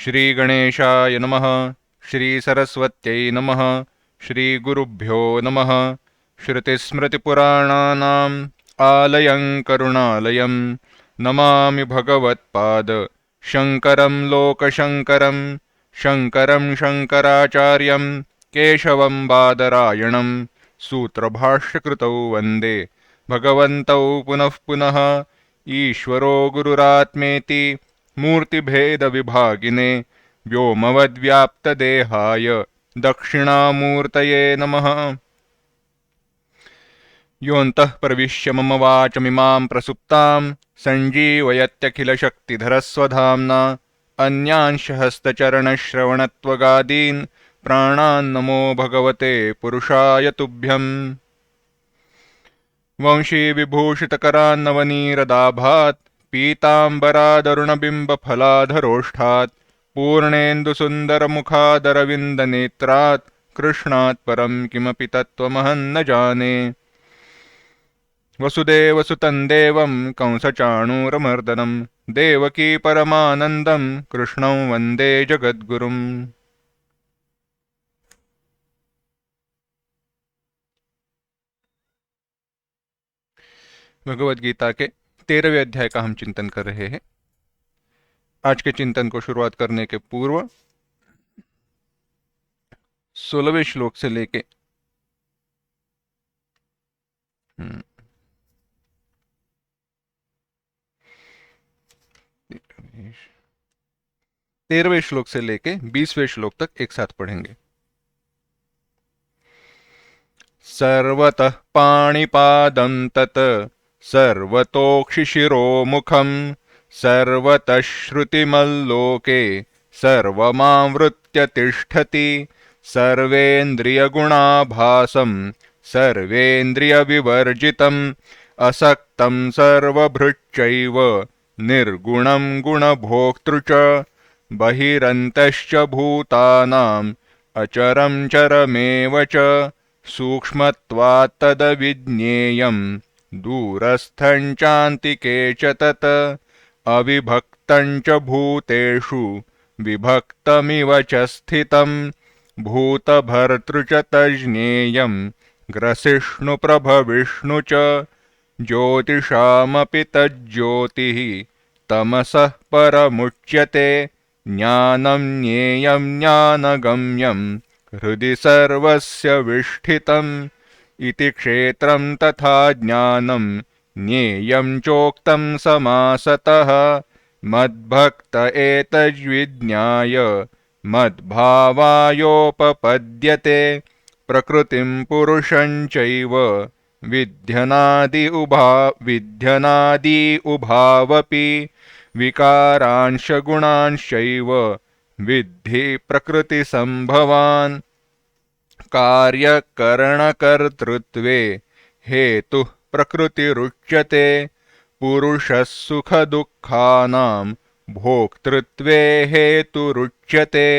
श्रीगणेशाय नमः। श्रीसरस्वत्यै नमः। श्रीगुरुभ्यो नमः। श्रुतिस्मृतिपुराणानाम् आलयं करुणालयं नमामि भगवत्पाद शङ्करं लोकशङ्करं। शङ्करं शङ्कराचार्यं केशवं बादरायणं सूत्रभाष्यकृतौ वन्दे भगवन्तौ पुनः पुनः। ईश्वरो गुरुरात्मेति मूर्तिभेदविभागिने व्योमवद्व्याप्तदेहाय दक्षिणामूर्तये नमः। योऽन्तः प्रविश्य मम वाचमिमां प्रसुप्तां सञ्जीवयत्यखिलशक्तिधरस्वधाम्ना अन्यांश हस्तचरणश्रवणत्वगादीन् प्राणान्नमो भगवते पुरुषाय तुभ्यम्। वंशीविभूषितकरान्नवनीरदाभात् पीताम्बरादरुणबिम्बफलाधरोष्ठात् पूर्णेन्दुसुन्दरमुखादरविन्दनेत्रात् कृष्णात् परं किमपि तत्त्वमहं न जाने। वसुदेवसुतं देवं कंसचाणूरमर्दनं देवकी परमानन्दं कृष्णं वन्दे जगद्गुरुम्। भगवद गीता के 13वें अध्याय का हम चिंतन कर रहे हैं। आज के चिंतन को शुरुआत करने के पूर्व 16वें श्लोक से लेके 13वें श्लोक से लेके 20वें श्लोक तक एक साथ पढ़ेंगे। सर्वतः पाणिपादं तत् सर्वतोक्षिशिरोमुखं सर्वतः श्रुतिमल्लोके सर्वमावृत्य तिष्ठति सर्वेन्द्रियगुणाभासं सर्वेन्द्रियविवर्जितम् असक्तं सर्वभृच्चैव निर्गुणं गुणभोक्तृ च बहिरन्तश्च भूतानाम् अचरं चरमेव च सूक्ष्मत्वात् तदविज्ञेयं दूरस्थं चान्तिके च तत् अविभक्तं च भूतेषु विभक्तमिव च स्थितं भूतभर्तृ च तज्ज्ञेयं ग्रसिष्णुप्रभविष्णु च ज्योतिषामपि तज्ज्योतिः तमसः परमुच्यते ज्ञानं ज्ञेयं ज्ञानगम्यं हृदि सर्वस्य विष्ठितम् इति क्षेत्रं तथा ज्ञानं ज्ञेयं चोक्तं समासतः मद्भक्त एतद्विज्ञाय मद्भावायोपपद्यते प्रकृतिं पुरुषं चैव विध्यनादि उभावपि विकारांश गुणांश्चैव विद्धि प्रकृतिसंभवान् कार्यकरणकर्तृत्वे हेतुः प्रकृतिरुच्यते पुरुषः सुखदुःखानां भोक्तृत्वे हेतुरुच्यते।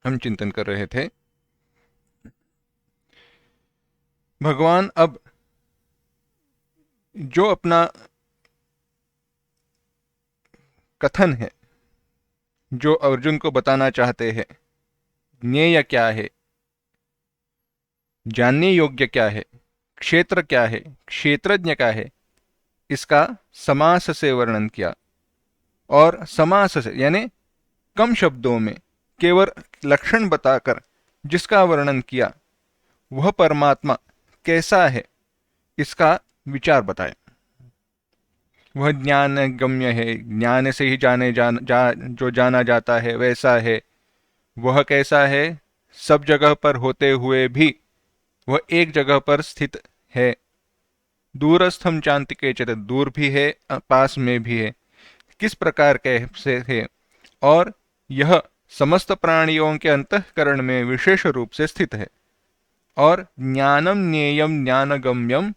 हम चिंतन कर रहे थे भगवान अब जो अपना कथन है, जो अर्जुन को बताना चाहते हैं, ज्ञेय क्या है, जानने योग्य क्या है, क्षेत्र क्या है, क्षेत्रज्ञ क्या है, इसका समास से वर्णन किया। और समास से यानी कम शब्दों में केवल लक्षण बताकर जिसका वर्णन किया, वह परमात्मा कैसा है इसका विचार बताया। वह ज्ञान गम्य है, ज्ञान से ही जो जाना जाता है वैसा है। वह कैसा है, सब जगह पर होते हुए भी वह एक जगह पर स्थित है। दूरस्थम चांतिके चेत, दूर भी है पास में भी है, किस प्रकार के से है। और यह समस्त प्राणियों के अंतःकरण में विशेष रूप से स्थित है। और ज्ञानम ज्ञेयम ज्ञानगम्यम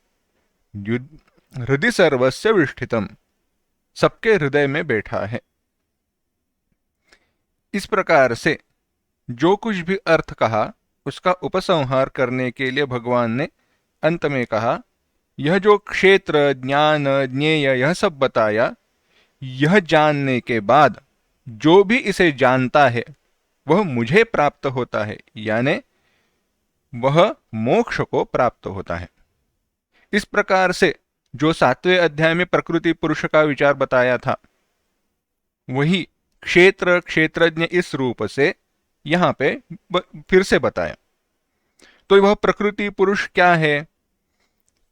हृदि सर्वस्य विष्ठितम, सबके हृदय में बैठा है। इस प्रकार से जो कुछ भी अर्थ कहा उसका उपसंहार करने के लिए भगवान ने अंत में कहा यह जो क्षेत्र, ज्ञान, ज्ञेय यह सब बताया, यह जानने के बाद जो भी इसे जानता है वह मुझे प्राप्त होता है, यानी वह मोक्ष को प्राप्त होता है। इस प्रकार से जो 7वें अध्याय में प्रकृति पुरुष का विचार बताया था, वही क्षेत्र क्षेत्रज्ञ इस रूप से यहां पे फिर से बताया। तो वह प्रकृति पुरुष क्या है,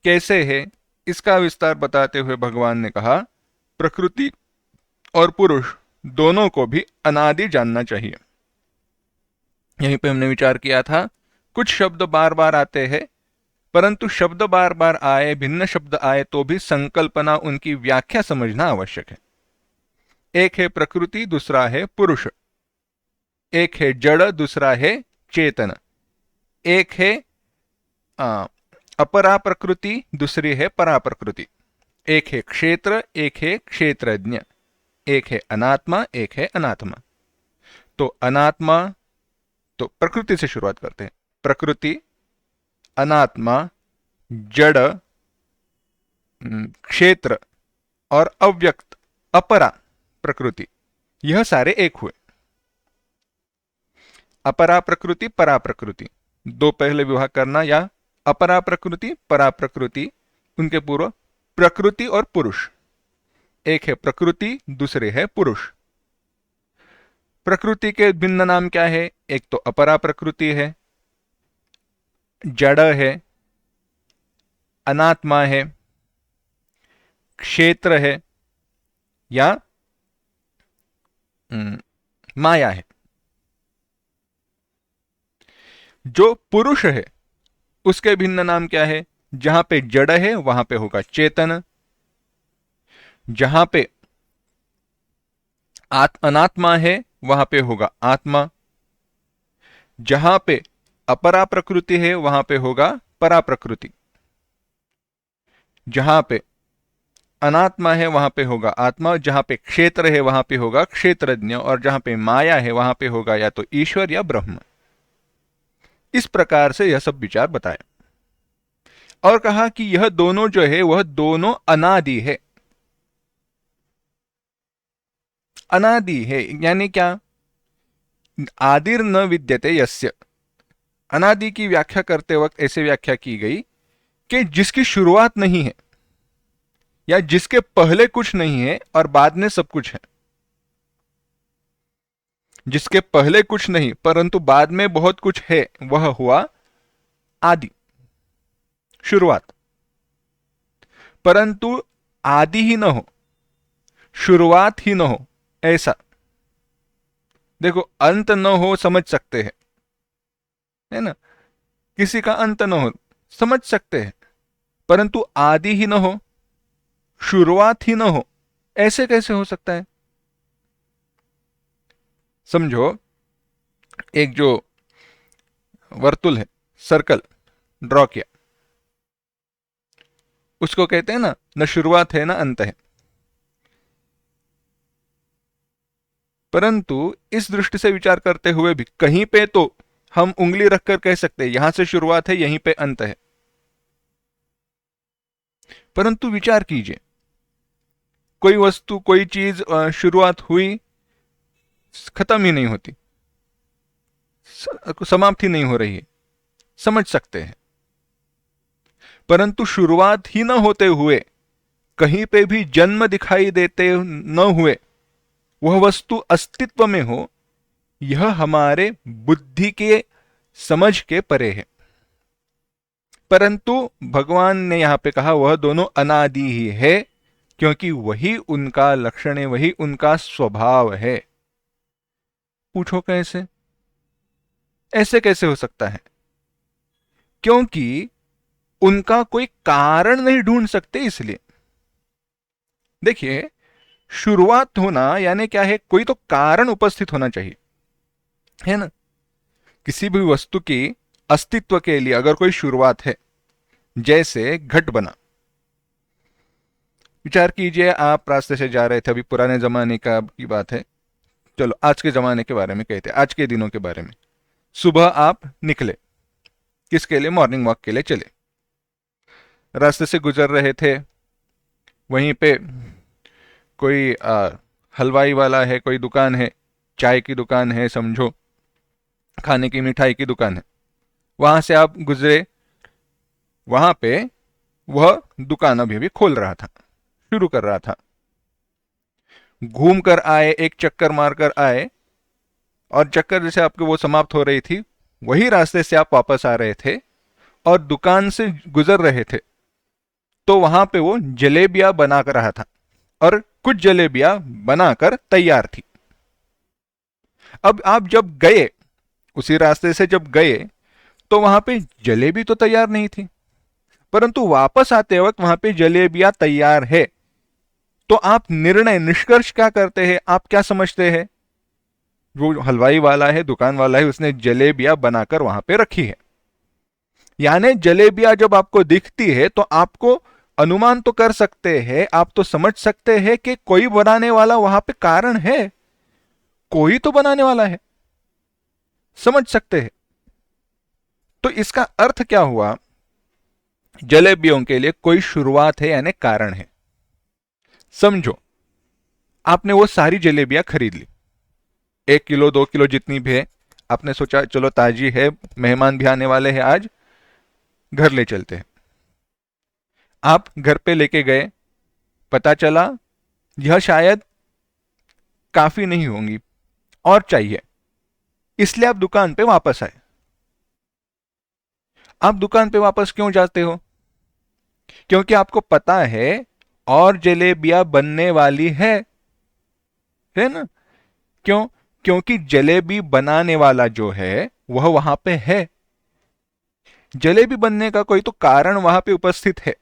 कैसे है, इसका विस्तार बताते हुए भगवान ने कहा, प्रकृति और पुरुष दोनों को भी अनादि जानना चाहिए। यहीं पे हमने विचार किया था, कुछ शब्द बार बार आते हैं, परंतु शब्द बार बार आए, भिन्न शब्द आए तो भी संकल्पना, उनकी व्याख्या समझना आवश्यक है। एक है प्रकृति, दूसरा है पुरुष। एक है जड़, दूसरा है चेतन। एक है अपरा प्रकृति, दूसरी है परा प्रकृति। एक है क्षेत्र, एक है क्षेत्रज्ञ। एक है अनात्मा, एक है अनात्मा। तो अनात्मा, तो प्रकृति से शुरुआत करते हैं। प्रकृति, अनात्मा, जड़, क्षेत्र और अव्यक्त अपरा प्रकृति, यह सारे एक हुए। अपरा प्रकृति, परा प्रकृति, दो पहले विभाग करना, या अपरा प्रकृति, परा प्रकृति, उनके पूर्व प्रकृति और पुरुष। एक है प्रकृति, दूसरे है पुरुष। प्रकृति के भिन्न नाम क्या है? एक तो अपरा प्रकृति है, जड़ है, अनात्मा है, क्षेत्र है, या माया है। जो पुरुष है उसके भिन्न नाम क्या है? जहां पे जड़ है वहां पे होगा चेतन, जहां पे अनात्मा है वहां पे होगा आत्मा, जहां पे अपरा प्रकृति है वहां पे होगा परा प्रकृति, जहां पे अनात्मा है वहां पे होगा आत्मा, जहां पे क्षेत्र है वहां पे होगा क्षेत्रज्ञ, और जहां पे माया है वहां पे होगा या तो ईश्वर या ब्रह्म। इस प्रकार से यह सब विचार बताया और कहा कि यह दोनों जो है वह दोनों अनादि है। अनादि है यानी क्या? आदिर न विद्यते यस्य। अनादि की व्याख्या करते वक्त ऐसे व्याख्या की गई कि जिसकी शुरुआत नहीं है, या जिसके पहले कुछ नहीं है और बाद में सब कुछ है। जिसके पहले कुछ नहीं परंतु बाद में बहुत कुछ है, वह हुआ आदि, शुरुआत। परंतु आदि ही न हो, शुरुआत ही न हो, ऐसा। देखो, अंत न हो समझ सकते हैं, है ना? किसी का अंत न हो समझ सकते हैं, परंतु आदि ही न हो, शुरुआत ही न हो, ऐसे कैसे हो सकता है? समझो, एक जो वर्तुल है, सर्कल ड्रॉ किया, उसको कहते हैं ना, न शुरुआत है ना अंत है। परंतु इस दृष्टि से विचार करते हुए भी कहीं पे तो हम उंगली रखकर कह सकते हैं यहां से शुरुआत है, यहीं पे अंत है। परंतु विचार कीजिए, कोई वस्तु, कोई चीज शुरुआत हुई, खत्म ही नहीं होती, समाप्ति नहीं हो रही है, समझ सकते हैं। परंतु शुरुआत ही न होते हुए, कहीं पे भी जन्म दिखाई देते न हुए, वह वस्तु अस्तित्व में हो, यह हमारे बुद्धि के समझ के परे है। परंतु भगवान ने यहां पे कहा वह दोनों अनादि ही है, क्योंकि वही उनका लक्षण है, वही उनका स्वभाव है। पूछो कैसे? ऐसे कैसे हो सकता है? क्योंकि उनका कोई कारण नहीं ढूंढ सकते, इसलिए। देखिए, शुरुआत होना यानी क्या है? कोई तो कारण उपस्थित होना चाहिए, है ना? किसी भी वस्तु की अस्तित्व के लिए अगर कोई शुरुआत है, जैसे घट बना। विचार कीजिए, आप रास्ते से जा रहे थे, अभी पुराने जमाने की बात है, चलो आज के जमाने के बारे में कहते हैं, आज के दिनों के बारे में। सुबह आप निकले, किसके लिए? मॉर्निंग वॉक के लिए चले। रास्ते से गुजर रहे थे, वहीं पे कोई हलवाई वाला है, कोई दुकान है, चाय की दुकान है समझो, खाने की मिठाई की दुकान है, वहां से आप गुजरे, वहां पे वह दुकान अभी अभी खोल रहा था, शुरू कर रहा था। घूम कर आए, एक चक्कर मारकर आए, और चक्कर जैसे आपके वो समाप्त हो रही थी, वही रास्ते से आप वापस आ रहे थे और दुकान से गुजर रहे थे, तो वहां पे वो जलेबियां बना कर रहा था और कुछ जलेबियां बनाकर तैयार थी। अब आप जब गए, उसी रास्ते से जब गए, तो वहां पे जलेबी तो तैयार नहीं थी, परंतु वापस आते वक्त वहां पे जलेबियां तैयार है। तो आप निर्णय, निष्कर्ष क्या करते हैं, आप क्या समझते हैं? जो हलवाई वाला है, दुकान वाला है, उसने जलेबियां बनाकर वहां पे रखी है। यानी जलेबियां जब आपको दिखती है तो आपको अनुमान तो कर सकते हैं, आप तो समझ सकते हैं कि कोई बनाने वाला वहां पे कारण है, कोई तो बनाने वाला है, समझ सकते हैं। तो इसका अर्थ क्या हुआ? जलेबियों के लिए कोई शुरुआत है यानी कारण है। समझो, आपने वो सारी जलेबियां खरीद ली, 1 किलो 2 किलो जितनी भी है, आपने सोचा चलो ताजी है, मेहमान भी आने वाले हैं आज, घर ले चलते हैं। आप घर पे लेके गए, पता चला यह शायद काफी नहीं होंगी और चाहिए, इसलिए आप दुकान पे वापस आए। आप दुकान पे वापस क्यों जाते हो? क्योंकि आपको पता है और जलेबियां बनने वाली है ना? क्यों? क्योंकि जलेबी बनाने वाला जो है वह वहां पे है, जलेबी बनने का कोई तो कारण वहां पे उपस्थित है।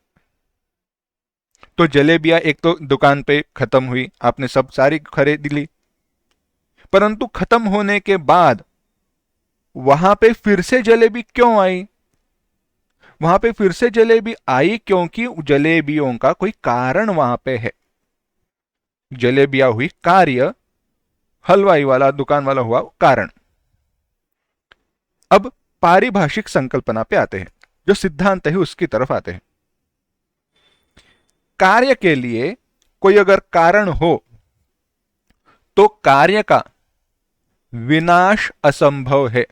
तो जलेबियां एक तो दुकान पे खत्म हुई, आपने सब सारी खरीद ली, परंतु खत्म होने के बाद वहां पे फिर से जलेबी क्यों आई? वहां पे फिर से जलेबी आई क्योंकि जलेबियों का कोई कारण वहां पे है। जलेबियां हुई कार्य, हलवाई वाला दुकान वाला हुआ कारण। अब पारिभाषिक संकल्पना पे आते हैं, जो सिद्धांत है उसकी तरफ आते हैं। कार्य के लिए कोई अगर कारण हो तो कार्य का विनाश असंभव है,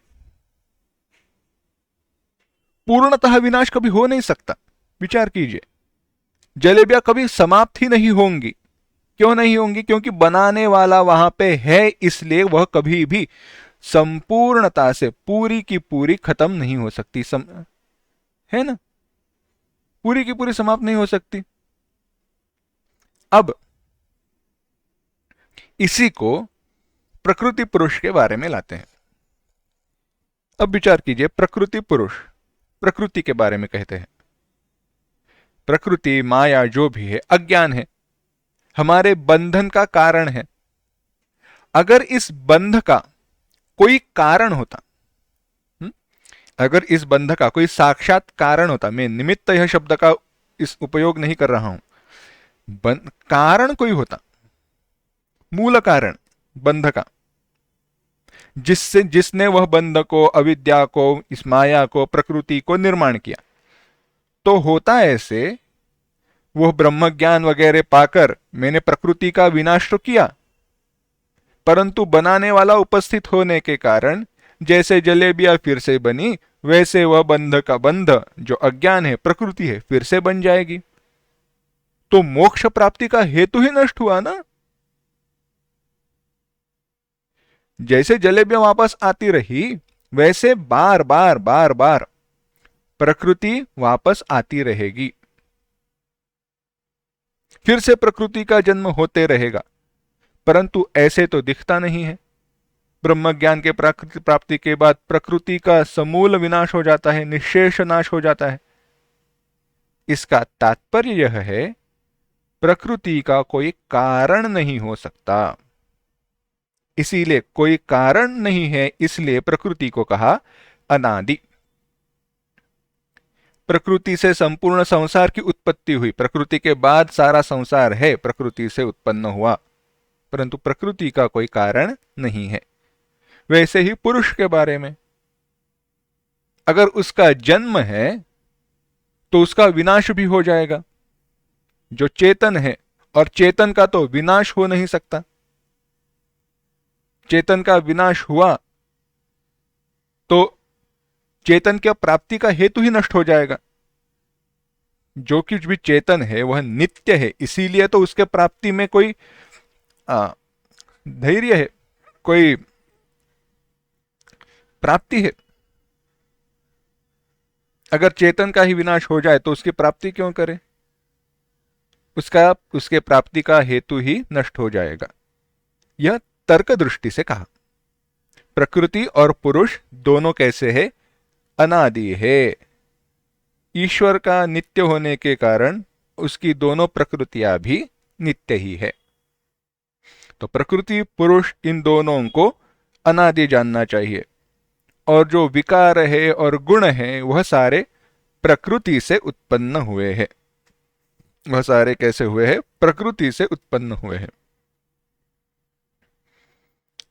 पूर्णतः विनाश कभी हो नहीं सकता। विचार कीजिए, जलेबियां कभी समाप्त ही नहीं होंगी। क्यों नहीं होंगी? क्योंकि बनाने वाला वहां पे है, इसलिए वह कभी भी संपूर्णता से पूरी की पूरी खत्म नहीं हो सकती। है ना? पूरी की पूरी समाप्त नहीं हो सकती। अब इसी को प्रकृति पुरुष के बारे में लाते हैं। अब विचार कीजिए, प्रकृति पुरुष प्रकृति के बारे में कहते हैं। प्रकृति, माया जो भी है, अज्ञान है, हमारे बंधन का कारण है। अगर इस बंध का कोई कारण होता, अगर इस बंध का कोई साक्षात कारण होता, मैं निमित्त यह शब्द का इस उपयोग नहीं कर रहा हूं, कारण कोई होता, मूल कारण बंध का, जिसने वह बंध को, अविद्या को, इस माया को, प्रकृति को निर्माण किया, तो होता ऐसे, वह ब्रह्म ज्ञान वगैरह पाकर मैंने प्रकृति का विनाश तो किया, परंतु बनाने वाला उपस्थित होने के कारण जैसे जलेबियां फिर से बनी, वैसे वह बंध का बंध जो अज्ञान है, प्रकृति है, फिर से बन जाएगी। तो मोक्ष प्राप्ति का हेतु ही नष्ट हुआ ना। जैसे जलेबियां वापस आती रही, वैसे बार बार बार बार प्रकृति वापस आती रहेगी, फिर से प्रकृति का जन्म होते रहेगा। परंतु ऐसे तो दिखता नहीं है। ब्रह्म ज्ञान के प्राप्ति के बाद प्रकृति का समूल विनाश हो जाता है, निशेष नाश हो जाता है। इसका तात्पर्य यह है, प्रकृति का कोई कारण नहीं हो सकता। इसीलिए कोई कारण नहीं है, इसलिए प्रकृति को कहा अनादि। प्रकृति से संपूर्ण संसार की उत्पत्ति हुई, प्रकृति के बाद सारा संसार है, प्रकृति से उत्पन्न हुआ, परंतु प्रकृति का कोई कारण नहीं है। वैसे ही पुरुष के बारे में, अगर उसका जन्म है तो उसका विनाश भी हो जाएगा। जो चेतन है, और चेतन का तो विनाश हो नहीं सकता। चेतन का विनाश हुआ तो चेतन की प्राप्ति का हेतु ही नष्ट हो जाएगा। जो कुछ भी चेतन है वह नित्य है, इसीलिए तो उसके प्राप्ति में कोई धैर्य है, कोई प्राप्ति है। अगर चेतन का ही विनाश हो जाए तो उसकी प्राप्ति क्यों करे? उसके प्राप्ति का हेतु ही नष्ट हो जाएगा। यह तर्क दृष्टि से कहा। प्रकृति और पुरुष दोनों कैसे है? अनादि है। ईश्वर का नित्य होने के कारण उसकी दोनों प्रकृतियां भी नित्य ही है। तो प्रकृति पुरुष इन दोनों को अनादि जानना चाहिए। और जो विकार है और गुण है वह सारे प्रकृति से उत्पन्न हुए हैं। वह सारे कैसे हुए हैं? प्रकृति से उत्पन्न हुए हैं।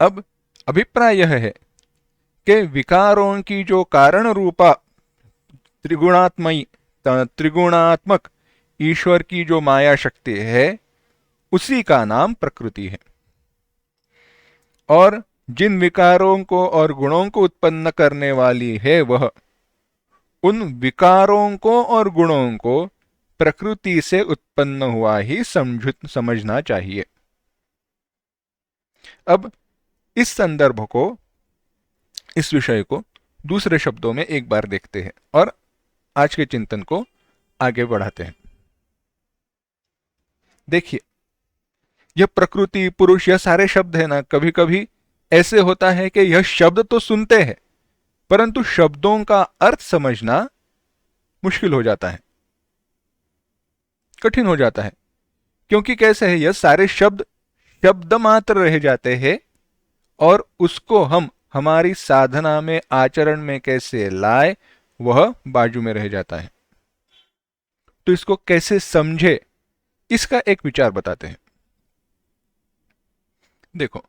अब अभिप्राय यह है कि विकारों की जो कारण रूपा त्रिगुणात्मक ईश्वर की जो माया शक्ति है उसी का नाम प्रकृति है। और जिन विकारों को और गुणों को उत्पन्न करने वाली है वह उन विकारों को और गुणों को प्रकृति से उत्पन्न हुआ ही समझना चाहिए। अब इस संदर्भ को, इस विषय को दूसरे शब्दों में एक बार देखते हैं और आज के चिंतन को आगे बढ़ाते हैं। देखिए, यह प्रकृति पुरुष यह सारे शब्द है ना, कभी कभी ऐसे होता है कि यह शब्द तो सुनते हैं परंतु शब्दों का अर्थ समझना मुश्किल हो जाता है, कठिन हो जाता है। क्योंकि कैसे है, यह सारे शब्द शब्द मात्र रह जाते हैं और उसको हम हमारी साधना में आचरण में कैसे लाए वह बाजू में रह जाता है। तो इसको कैसे समझे इसका एक विचार बताते हैं। देखो,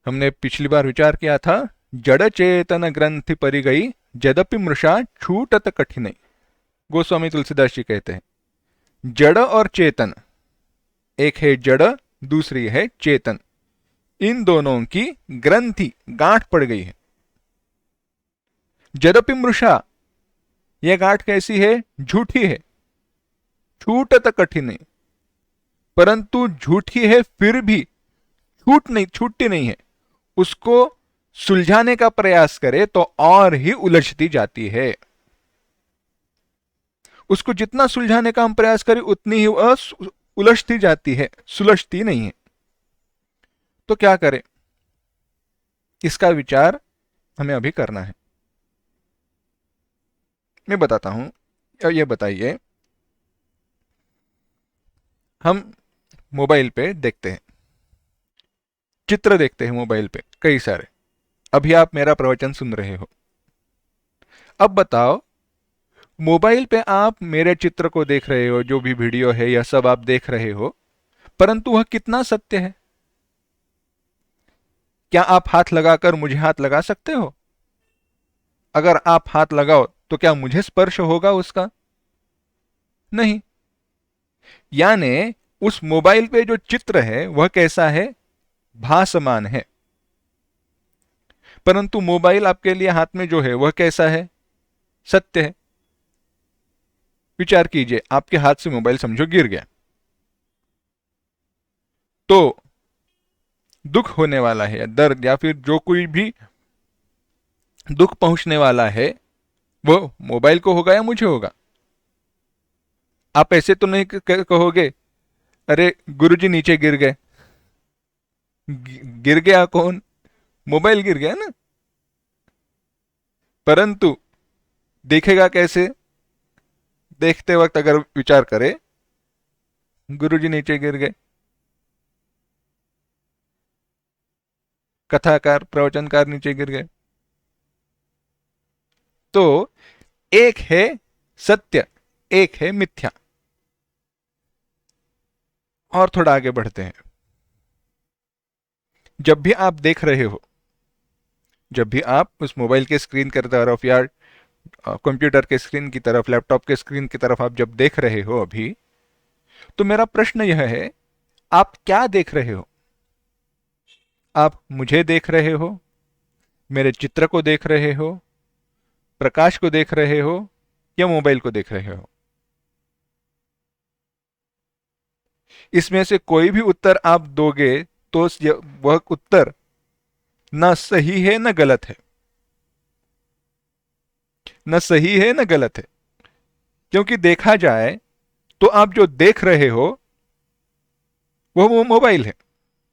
हमने पिछली बार विचार किया था, जड़ चेतन ग्रंथि परिगई जदपि मृषा छूटत कठिन। गोस्वामी तुलसीदास जी कहते हैं जड़ और चेतन, एक है जड़ दूसरी है चेतन, इन दोनों की ग्रंथि गांठ पड़ गई है। जदपि मृषा, यह गांठ कैसी है? झूठी है। छूटत कठिन, परंतु झूठी है फिर भी छूटती नहीं है। उसको सुलझाने का प्रयास करे तो और ही उलझती जाती है। उसको जितना सुलझाने का हम प्रयास करें उतनी ही वह उलझती जाती है, सुलझती नहीं है। तो क्या करें? इसका विचार हमें अभी करना है। मैं बताता हूं। ये बताइए, हम मोबाइल पे देखते हैं, चित्र देखते हैं मोबाइल पे कई सारे। अभी आप मेरा प्रवचन सुन रहे हो। अब बताओ, मोबाइल पे आप मेरे चित्र को देख रहे हो, जो भी वीडियो है यह सब आप देख रहे हो, परंतु वह कितना सत्य है? क्या आप हाथ लगाकर मुझे हाथ लगा सकते हो? अगर आप हाथ लगाओ तो क्या मुझे स्पर्श होगा उसका? नहीं। यानी उस मोबाइल पे जो चित्र है वह कैसा है? भासमान है। परंतु मोबाइल आपके लिए हाथ में जो है वह कैसा है? सत्य है। विचार कीजिए, आपके हाथ से मोबाइल समझो गिर गया, तो दुख होने वाला है या दर्द या फिर जो कोई भी दुख पहुंचने वाला है वो मोबाइल को होगा या मुझे होगा? आप ऐसे तो नहीं कहोगे अरे गुरुजी नीचे गिर गए। गिर गया कौन? मोबाइल गिर गया ना। परंतु देखेगा कैसे? देखते वक्त अगर विचार करे गुरुजी नीचे गिर गए, कथाकार प्रवचनकार नीचे गिर गए, तो एक है सत्य, एक है मिथ्या। और थोड़ा आगे बढ़ते हैं। जब भी आप देख रहे हो, जब भी आप उस मोबाइल के स्क्रीन की तरफ या कंप्यूटर के स्क्रीन की तरफ, लैपटॉप के स्क्रीन की तरफ आप जब देख रहे हो अभी, तो मेरा प्रश्न यह है, आप क्या देख रहे हो? आप मुझे देख रहे हो, मेरे चित्र को देख रहे हो, प्रकाश को देख रहे हो, या मोबाइल को देख रहे हो? इसमें से कोई भी उत्तर आप दोगे तो वह उत्तर न सही है न गलत है, न सही है न गलत है। क्योंकि देखा जाए तो आप जो देख रहे हो वो मोबाइल है,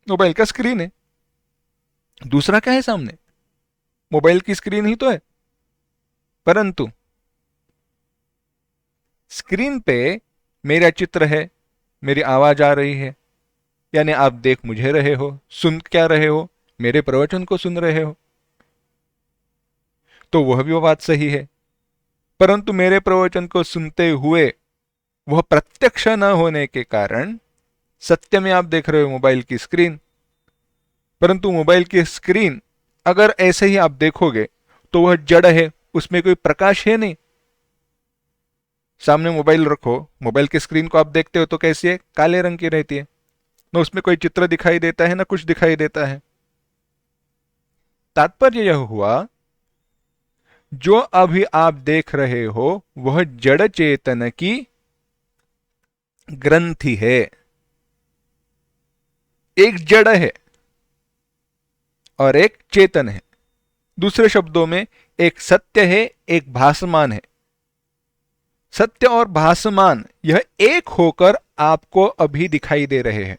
मोबाइल का स्क्रीन है। दूसरा क्या है सामने? मोबाइल की स्क्रीन ही तो है। परंतु स्क्रीन पे मेरा चित्र है, मेरी आवाज आ रही है, यानी आप देख मुझे रहे हो, सुन क्या रहे हो? मेरे प्रवचन को सुन रहे हो। तो वह भी बात सही है। परंतु मेरे प्रवचन को सुनते हुए वह प्रत्यक्ष न होने के कारण सत्य में आप देख रहे हो मोबाइल की स्क्रीन। परंतु मोबाइल की स्क्रीन अगर ऐसे ही आप देखोगे तो वह जड़ है, उसमें कोई प्रकाश है नहीं। सामने मोबाइल रखो, मोबाइल की स्क्रीन को आप देखते हो तो कैसी है? काले रंग की रहती है। न उसमें कोई चित्र दिखाई देता है, ना कुछ दिखाई देता है। तात्पर्य यह हुआ, जो अभी आप देख रहे हो वह जड़ चेतन की ग्रंथि है, एक जड़ है और एक चेतन है। दूसरे शब्दों में, एक सत्य है, एक भासमान है। सत्य और भासमान यह एक होकर आपको अभी दिखाई दे रहे हैं।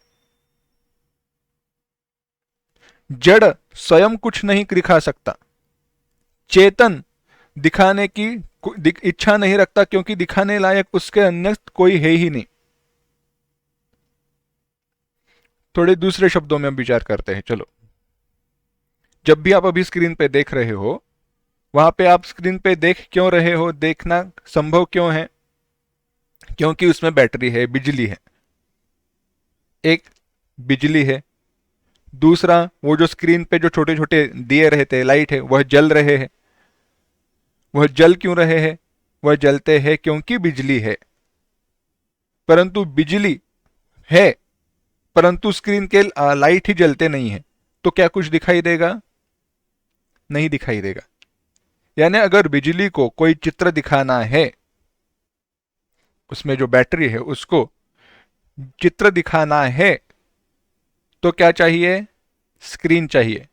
जड़ स्वयं कुछ नहीं दिखा सकता, चेतन दिखाने की इच्छा नहीं रखता, क्योंकि दिखाने लायक उसके अन्य कोई है ही नहीं। थोड़े दूसरे शब्दों में हम विचार करते हैं। चलो, जब भी आप अभी स्क्रीन पे देख रहे हो, वहां पे आप स्क्रीन पे देख क्यों रहे हो? देखना संभव क्यों है? क्योंकि उसमें बैटरी है, बिजली है। एक बिजली है, दूसरा वो जो स्क्रीन पे जो छोटे छोटे दिए रहते हैं, लाइट है, वह जल रहे हैं। वह जल क्यों रहे हैं? वह जलते हैं क्योंकि बिजली है। परंतु बिजली है, परंतु स्क्रीन के लाइट ही जलते नहीं है, तो क्या कुछ दिखाई देगा? नहीं दिखाई देगा। यानी अगर बिजली को कोई चित्र दिखाना है, उसमें जो बैटरी है उसको चित्र दिखाना है, तो क्या चाहिए? स्क्रीन चाहिए।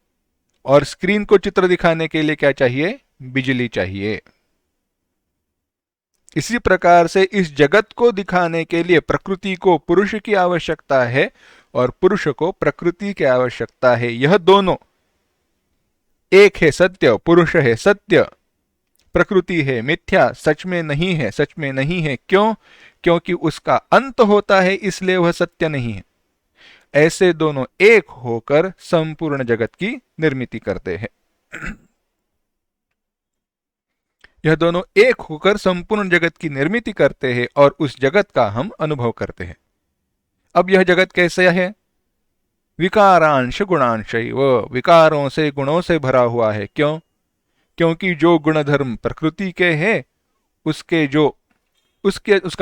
और स्क्रीन को चित्र दिखाने के लिए क्या चाहिए? बिजली चाहिए। इसी प्रकार से इस जगत को दिखाने के लिए प्रकृति को पुरुष की आवश्यकता है और पुरुष को प्रकृति की आवश्यकता है। यह दोनों एक है सत्य, पुरुष है सत्य, प्रकृति है मिथ्या, सच में नहीं है, सच में नहीं है। क्यों? क्योंकि उसका अंत होता है, इसलिए वह सत्य नहीं है। ऐसे दोनों एक होकर संपूर्ण जगत की निर्मिति करते हैं। यह दोनों एक होकर संपूर्ण जगत की निर्मिति करते हैं और उस जगत का हम अनुभव करते हैं। अब यह जगत कैसे है? विकारांश गुणांश, वह विकारों से, गुणों से भरा हुआ है। क्यों? क्योंकि जो गुणधर्म प्रकृति के हैं, उसका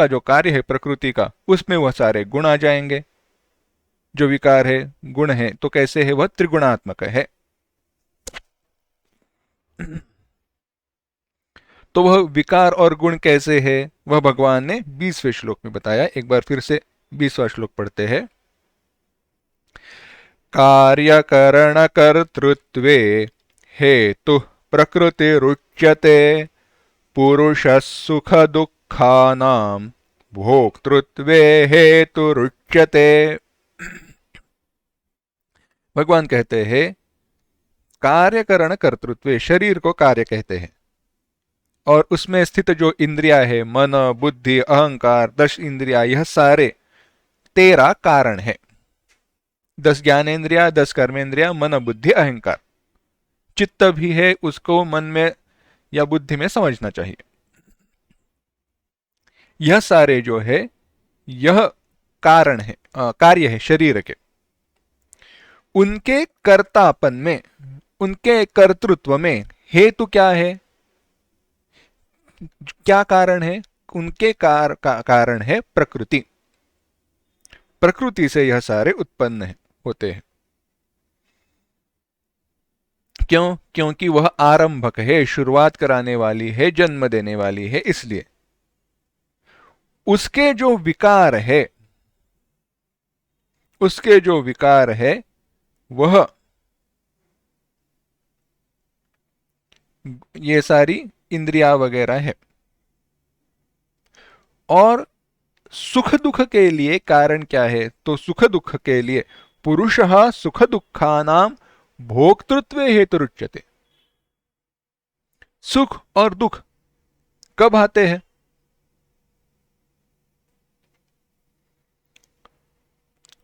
जो कार्य है प्रकृति का, उसमें वह सारे गुण आ जाएंगे। जो विकार है, गुण है, तो कैसे है? वह त्रिगुणात्मक है। तो वह विकार और गुण कैसे है, वह भगवान ने 20वें श्लोक में बताया। एक बार फिर से 20वां श्लोक पढ़ते हैं। कार्यकरण कर्तृत्वे हेतु प्रकृतिरुच्यते पुरुष सुख दुखानाम भोक्तृत्वे हेतुरुच्यते। भगवान कहते हैं, कार्यकरण कर्तृत्व, शरीर को कार्य कहते हैं, और उसमें स्थित जो इंद्रिया है, मन, बुद्धि, अहंकार, 10 इंद्रिया, यह सारे 13 कारण है। 10 ज्ञानेन्द्रिया, 10 कर्मेंद्रिया, मन, बुद्धि, अहंकार। चित्त भी है, उसको मन में या बुद्धि में समझना चाहिए। यह सारे जो है, यह कारण है, कार्य है शरीर के। उनके कर्तापन में, उनके कर्तृत्व में हेतु क्या है? क्या कारण है? उनके कारण है प्रकृति। प्रकृति से यह सारे उत्पन्न होते हैं। क्यों? क्योंकि वह आरंभक है, शुरुआत कराने वाली है, जन्म देने वाली है, इसलिए उसके जो विकार है, उसके जो विकार है वह ये सारी इंद्रिया वगैरह है। और सुख दुख के लिए कारण क्या है? तो सुख दुख के लिए पुरुषः सुख दुखानाम भोक्तृत्व हेतुरुच्यते। सुख और दुख कब आते हैं?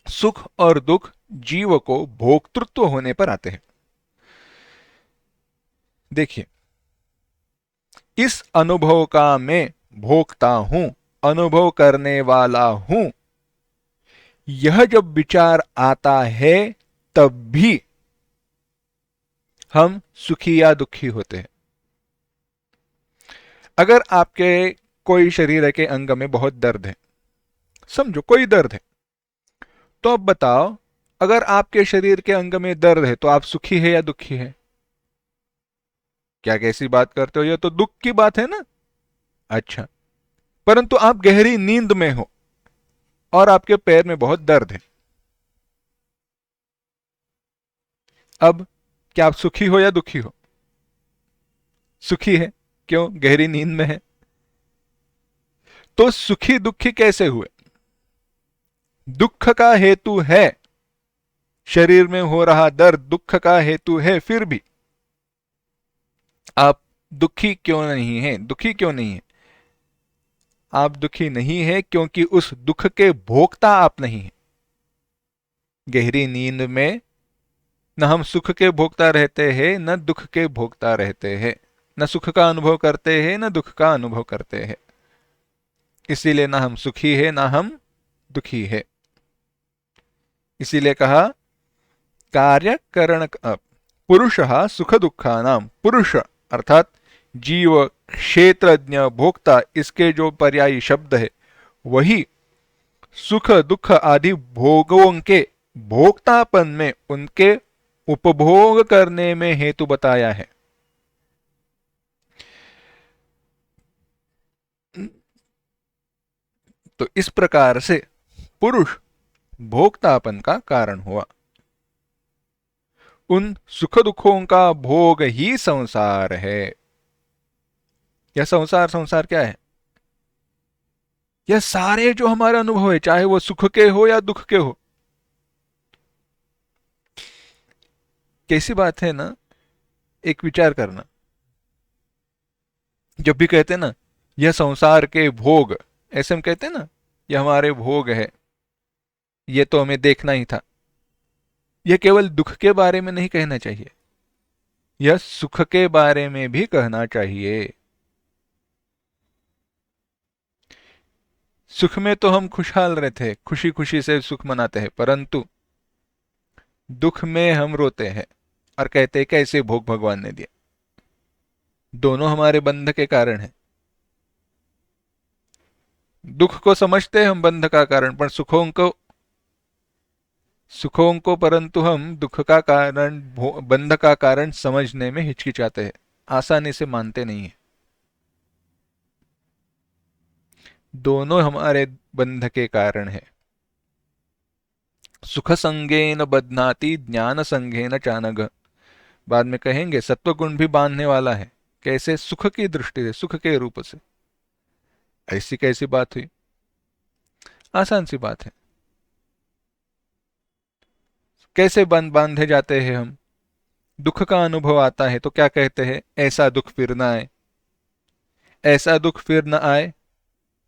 सुख और दुख जीव को भोक्तृत्व होने पर आते हैं। देखिए, इस अनुभव का मैं भोक्ता हूं, अनुभव करने वाला हूं, यह जब विचार आता है तब भी हम सुखी या दुखी होते हैं। अगर आपके कोई शरीर के अंग में बहुत दर्द है, समझो कोई दर्द है, तो अब बताओ, अगर आपके शरीर के अंग में दर्द है तो आप सुखी है या दुखी है? क्या कैसी बात करते हो, यह तो दुख की बात है ना। अच्छा, परंतु आप गहरी नींद में हो और आपके पैर में बहुत दर्द है, अब क्या आप सुखी हो या दुखी हो? सुखी है। क्यों? गहरी नींद में है। तो सुखी दुखी कैसे हुए? दुख का हेतु है, शरीर में हो रहा दर्द दुख का हेतु है, फिर भी आप दुखी क्यों नहीं है? दुखी क्यों नहीं है? आप दुखी नहीं है क्योंकि उस दुख के भोक्ता आप नहीं है। गहरी नींद में न हम सुख के भोक्ता रहते हैं, न दुख के भोक्ता रहते हैं, न सुख का अनुभव करते हैं, न दुख का अनुभव करते हैं। इसीलिए ना हम सुखी है ना हम दुखी है। इसीलिए कहा कार्यकरण पुरुषः सुख दुखानाम, पुरुष अर्थात जीव, क्षेत्रज्ञ, भोक्ता, इसके जो पर्यायी शब्द है वही सुख दुख आदि भोगों के भोक्तापन में, उनके उपभोग करने में हेतु बताया है। तो इस प्रकार से पुरुष भोक्तापन का कारण हुआ। उन सुख दुखों का भोग ही संसार है। यह संसार, संसार क्या है? यह सारे जो हमारे अनुभव है, चाहे वो सुख के हो या दुख के हो। कैसी बात है ना, एक विचार करना, जब भी कहते ना यह संसार के भोग, ऐसे हम कहते ना यह हमारे भोग है, ये तो हमें देखना ही था, यह केवल दुख के बारे में नहीं कहना चाहिए, यह सुख के बारे में भी कहना चाहिए। सुख में तो हम खुशहाल रहते हैं, खुशी खुशी से सुख मनाते हैं, परंतु दुख में हम रोते हैं और कहते हैं कैसे भोग भगवान ने दिया। दोनों हमारे बंध के कारण है। दुख को समझते हैं हम बंध का कारण, पर सुखों को परंतु हम दुख का कारण, बंध का कारण समझने में हिचकिचाते हैं, आसानी से मानते नहीं है। दोनों हमारे बंध के कारण है। सुख संगेन बध्नाति ज्ञान संगेन चानघ, बाद में कहेंगे सत्वगुण भी बांधने वाला है। कैसे? सुख की दृष्टि से, सुख के रूप से। ऐसी कैसी बात हुई? आसान सी बात है। कैसे बांधे जाते हैं हम? दुख का अनुभव आता है तो क्या कहते हैं? ऐसा दुख फिर न आए, ऐसा दुख फिर न आए,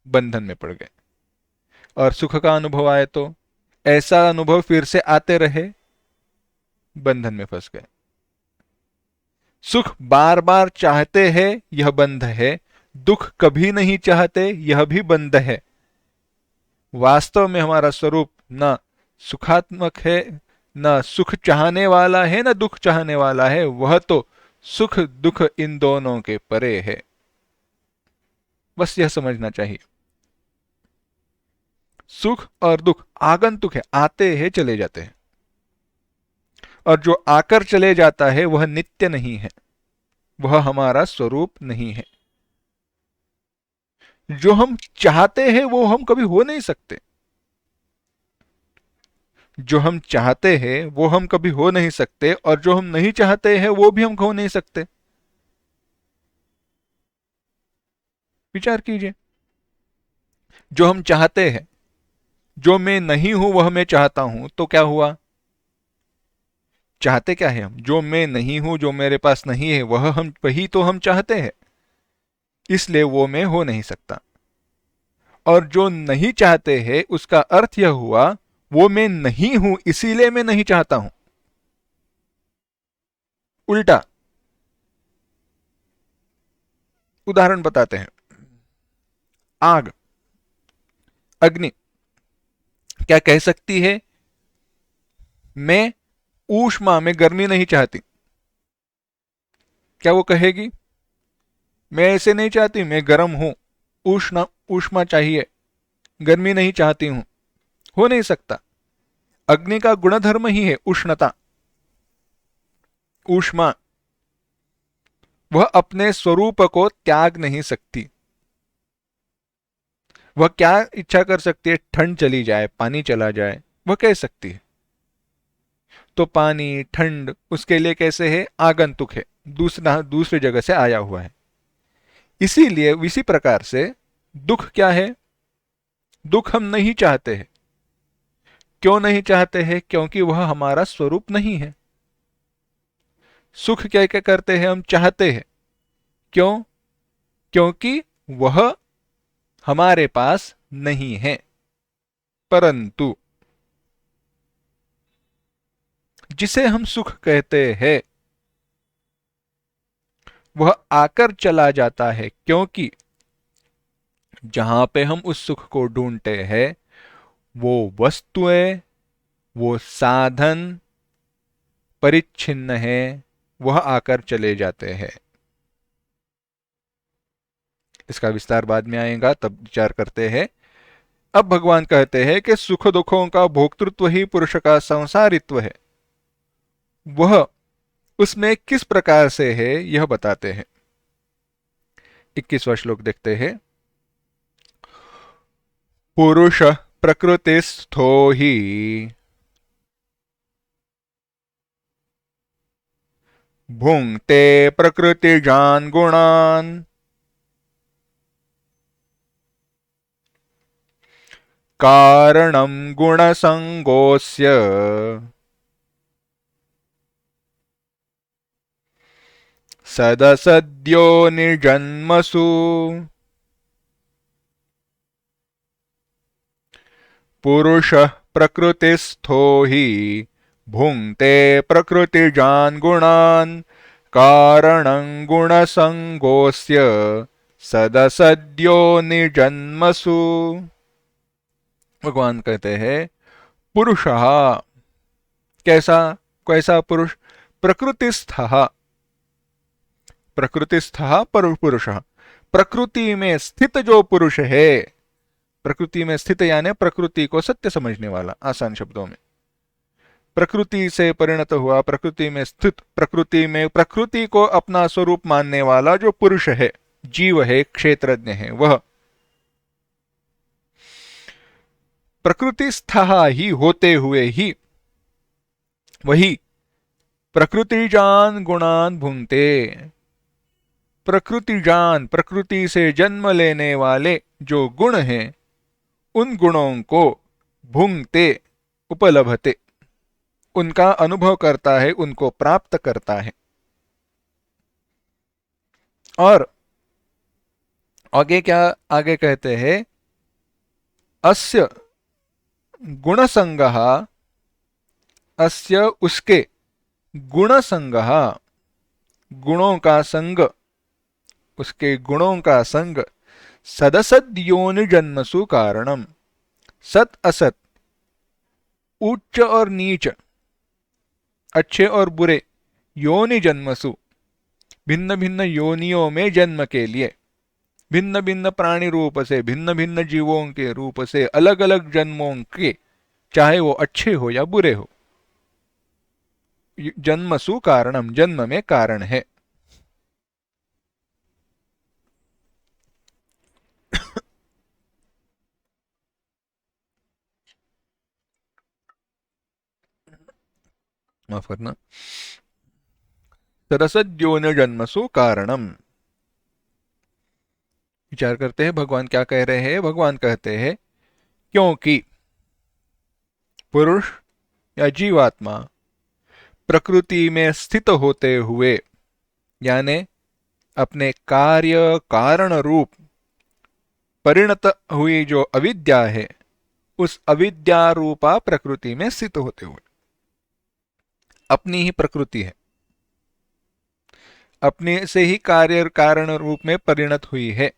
बंधन में पड़ गए। और सुख का अनुभव आए तो ऐसा अनुभव फिर से आते रहे, बंधन में फंस गए। सुख बार बार चाहते हैं, यह बंध है। दुख कभी नहीं चाहते, यह भी बंध है। वास्तव में हमारा स्वरूप न सुखात्मक है, न सुख चाहने वाला है, न दुख चाहने वाला है। वह तो सुख दुख इन दोनों के परे है। बस यह समझना चाहिए। सुख और दुख आगंतुक है, आते हैं चले जाते हैं, और जो आकर चले जाता है वह नित्य नहीं है, वह हमारा स्वरूप नहीं है। जो हम चाहते हैं वो हम कभी हो नहीं सकते, जो हम चाहते हैं वो हम कभी हो नहीं सकते, और जो हम नहीं चाहते हैं वो भी हम हो नहीं सकते। विचार कीजिए, जो हम चाहते हैं, जो मैं नहीं हूं वह मैं चाहता हूं, तो क्या हुआ? चाहते क्या है हम? जो मैं नहीं हूं, जो मेरे पास नहीं है, वही तो हम चाहते हैं, इसलिए वो मैं हो नहीं सकता। और जो नहीं चाहते हैं उसका अर्थ यह हुआ वो मैं नहीं हूं, इसीलिए मैं नहीं चाहता हूं। उल्टा उदाहरण बताते हैं। आग, अग्नि क्या कह सकती है? मैं ऊष्मा में गर्मी नहीं चाहती। क्या वो कहेगी मैं ऐसे नहीं चाहती, मैं गर्म हूं, उष्ण ऊष्मा चाहिए, गर्मी नहीं चाहती हूं? हो नहीं सकता। अग्नि का गुणधर्म ही है उष्णता, ऊष्मा। वह अपने स्वरूप को त्याग नहीं सकती। वह क्या इच्छा कर सकती है? ठंड चली जाए, पानी चला जाए, वह कह सकती है। तो पानी ठंड उसके लिए कैसे है? आगंतुक है, दूसरी जगह से आया हुआ है। इसीलिए इसी प्रकार से दुख क्या है? दुख हम नहीं चाहते हैं। क्यों नहीं चाहते हैं? क्योंकि वह हमारा स्वरूप नहीं है। सुख क्या क्या करते हैं? हम चाहते हैं। क्यों? क्योंकि वह हमारे पास नहीं है। परंतु जिसे हम सुख कहते हैं वह आकर चला जाता है, क्योंकि जहां पे हम उस सुख को ढूंढते हैं वो वस्तुएं, वो साधन परिच्छिन्न है, वह आकर चले जाते हैं। इसका विस्तार बाद में आएगा, तब विचार करते हैं। अब भगवान कहते हैं कि सुख दुखों का भोक्तृत्व ही पुरुष का संसारित्व है। वह उसमें किस प्रकार से है यह बताते हैं। 21वां श्लोक देखते हैं। पुरुष प्रकृतिस्थो ही भुंक्ते प्रकृतिजान गुणान कारणं गुणसंगोऽस्य सदसद्यो निजन्मसु पुरुषः प्रकृतिस्थो हि भुंक्ते प्रकृतिजान गुणान कारणं गुणसंगोऽस्य सदसद्यो निजन्मसु। भगवान कहते हैं पुरुषः, कैसा कैसा पुरुष? प्रकृतिस्थः, प्रकृतिस्थः पुरुषः, प्रकृति में स्थित जो पुरुष है। प्रकृति में स्थित यानी प्रकृति को सत्य समझने वाला, आसान शब्दों में। प्रकृति से परिणत हुआ, प्रकृति में स्थित, प्रकृति में प्रकृति को अपना स्वरूप मानने वाला जो पुरुष है, जीव है, क्षेत्रज्ञ है, वह प्रकृतिस्थः ही होते हुए ही वही प्रकृतिजान गुणान भुंक्ते। प्रकृतिजान, प्रकृति से जन्म लेने वाले जो गुण हैं उन गुणों को भुंक्ते, उपलभते, उनका अनुभव करता है, उनको प्राप्त करता है। और आगे क्या आगे कहते हैं? अस्य गुणसंगः, अस्य उसके, गुणसंगः गुणों का संग, उसके गुणों का संग, सदसद योनि जन्मसु कारणम, सत असत, उच्च और नीच, अच्छे और बुरे, योनि जन्मसु भिन्न भिन्न योनियों में जन्म के लिए, भिन्न भिन्न प्राणी रूप से, भिन्न भिन्न जीवों के रूप से, अलग अलग जन्मों के, चाहे वो अच्छे हो या बुरे हो। जन्मसु कारणम, जन्म में कारण है। माफ करना। सरसद्योन जन्मसु कारणम। विचार करते हैं भगवान क्या कह रहे हैं। भगवान कहते हैं क्योंकि पुरुष या जीवात्मा प्रकृति में स्थित होते हुए, यानी अपने कार्य कारण रूप परिणत हुई जो अविद्या है, उस अविद्या रूपा प्रकृति में स्थित होते हुए, अपनी ही प्रकृति है, अपने से ही कार्य कारण रूप में परिणत हुई है,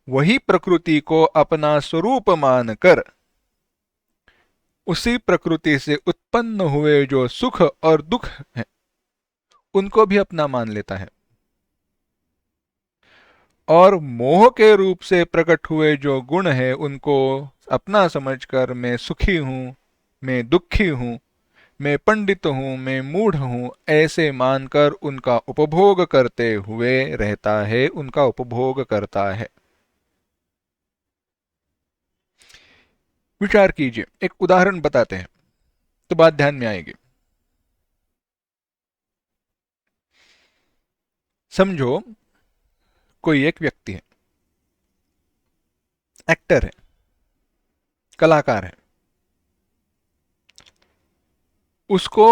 वही प्रकृति को अपना स्वरूप मानकर उसी प्रकृति से उत्पन्न हुए जो सुख और दुख है उनको भी अपना मान लेता है, और मोह के रूप से प्रकट हुए जो गुण है उनको अपना समझकर मैं सुखी हूं, मैं दुखी हूं, मैं पंडित हूं, मैं मूढ़ हूं, ऐसे मानकर उनका उपभोग करते हुए रहता है, उनका उपभोग करता है। विचार कीजिए, एक उदाहरण बताते हैं तो बात ध्यान में आएगी। समझो कोई एक व्यक्ति है, एक्टर है, कलाकार है, उसको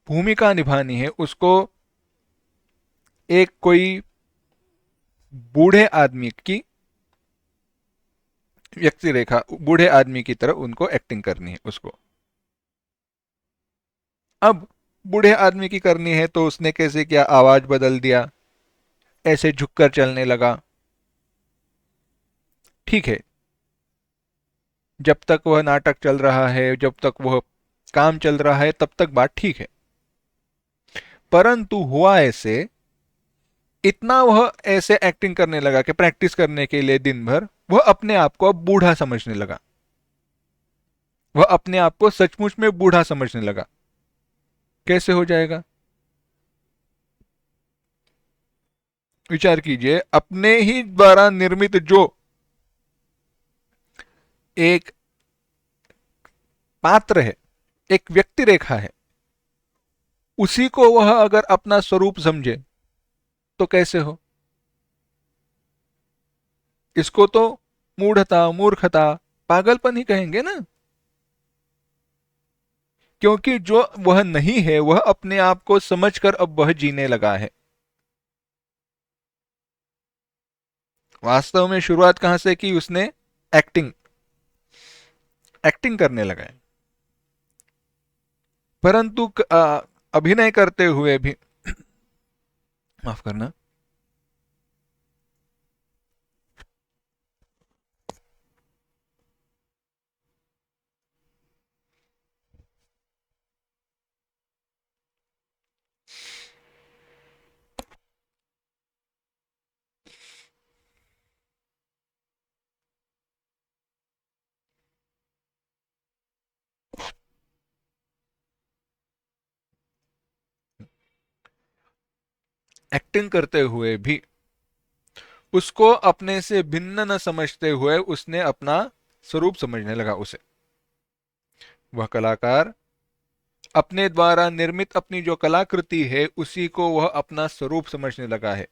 भूमिका निभानी है, उसको एक कोई बूढ़े आदमी की व्यक्ति रेखा, बूढ़े आदमी की तरह उनको एक्टिंग करनी है उसको। अब बूढ़े आदमी की करनी है तो उसने कैसे किया, आवाज बदल दिया, ऐसे झुककर चलने लगा। ठीक है, जब तक वह नाटक चल रहा है, जब तक वह काम चल रहा है, तब तक बात ठीक है। परंतु हुआ ऐसे, इतना वह ऐसे एक्टिंग करने लगा कि प्रैक्टिस करने के लिए दिन भर वह अपने आप को अब बूढ़ा समझने लगा, वह अपने आप को सचमुच में बूढ़ा समझने लगा। कैसे हो जाएगा? विचार कीजिए, अपने ही द्वारा निर्मित जो एक पात्र है, एक व्यक्ति रेखा है, उसी को वह अगर अपना स्वरूप समझे तो कैसे हो? इसको तो मूढ़ता, मूर्खता, पागलपन ही कहेंगे ना। क्योंकि जो वह नहीं है वह अपने आप को समझकर अब वह जीने लगा है। वास्तव में शुरुआत कहां से की उसने? एक्टिंग, एक्टिंग करने लगा है। परंतु अभिनय करते हुए भी माफ करना, एक्टिंग करते हुए भी उसको अपने से भिन्न न समझते हुए उसने अपना स्वरूप समझने लगा उसे। वह कलाकार अपने द्वारा निर्मित अपनी जो कलाकृति है उसी को वह अपना स्वरूप समझने लगा है।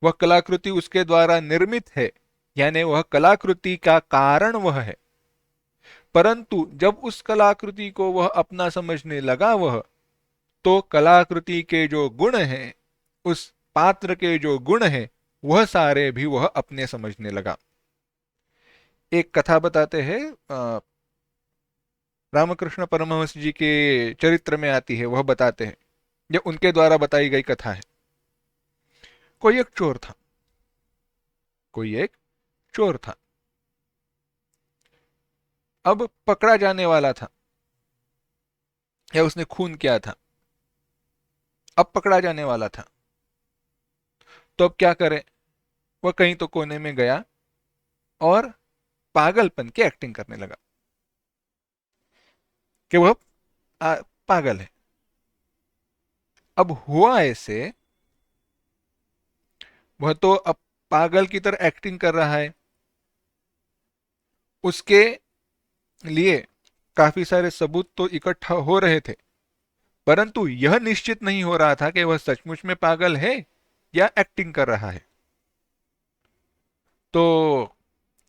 वह कलाकृति उसके द्वारा निर्मित है, यानी वह कलाकृति का कारण वह है। परंतु जब उस कलाकृति को वह अपना समझने लगा, वह तो कलाकृति के जो गुण हैं, उस पात्र के जो गुण हैं, वह सारे भी वह अपने समझने लगा। एक कथा बताते हैं, रामकृष्ण परमहंस जी के चरित्र में आती है, वह बताते हैं, यह उनके द्वारा बताई गई कथा है। कोई एक चोर था, कोई एक चोर था, अब पकड़ा जाने वाला था, या उसने खून किया था। अब पकड़ा जाने वाला था। तो अब क्या करे, वह कहीं तो कोने में गया और पागलपन की एक्टिंग करने लगा कि वह पागल है। अब हुआ ऐसे, वह तो अब पागल की तरह एक्टिंग कर रहा है, उसके लिए काफी सारे सबूत तो इकट्ठा हो रहे थे, परंतु यह निश्चित नहीं हो रहा था कि वह सचमुच में पागल है या एक्टिंग कर रहा है। तो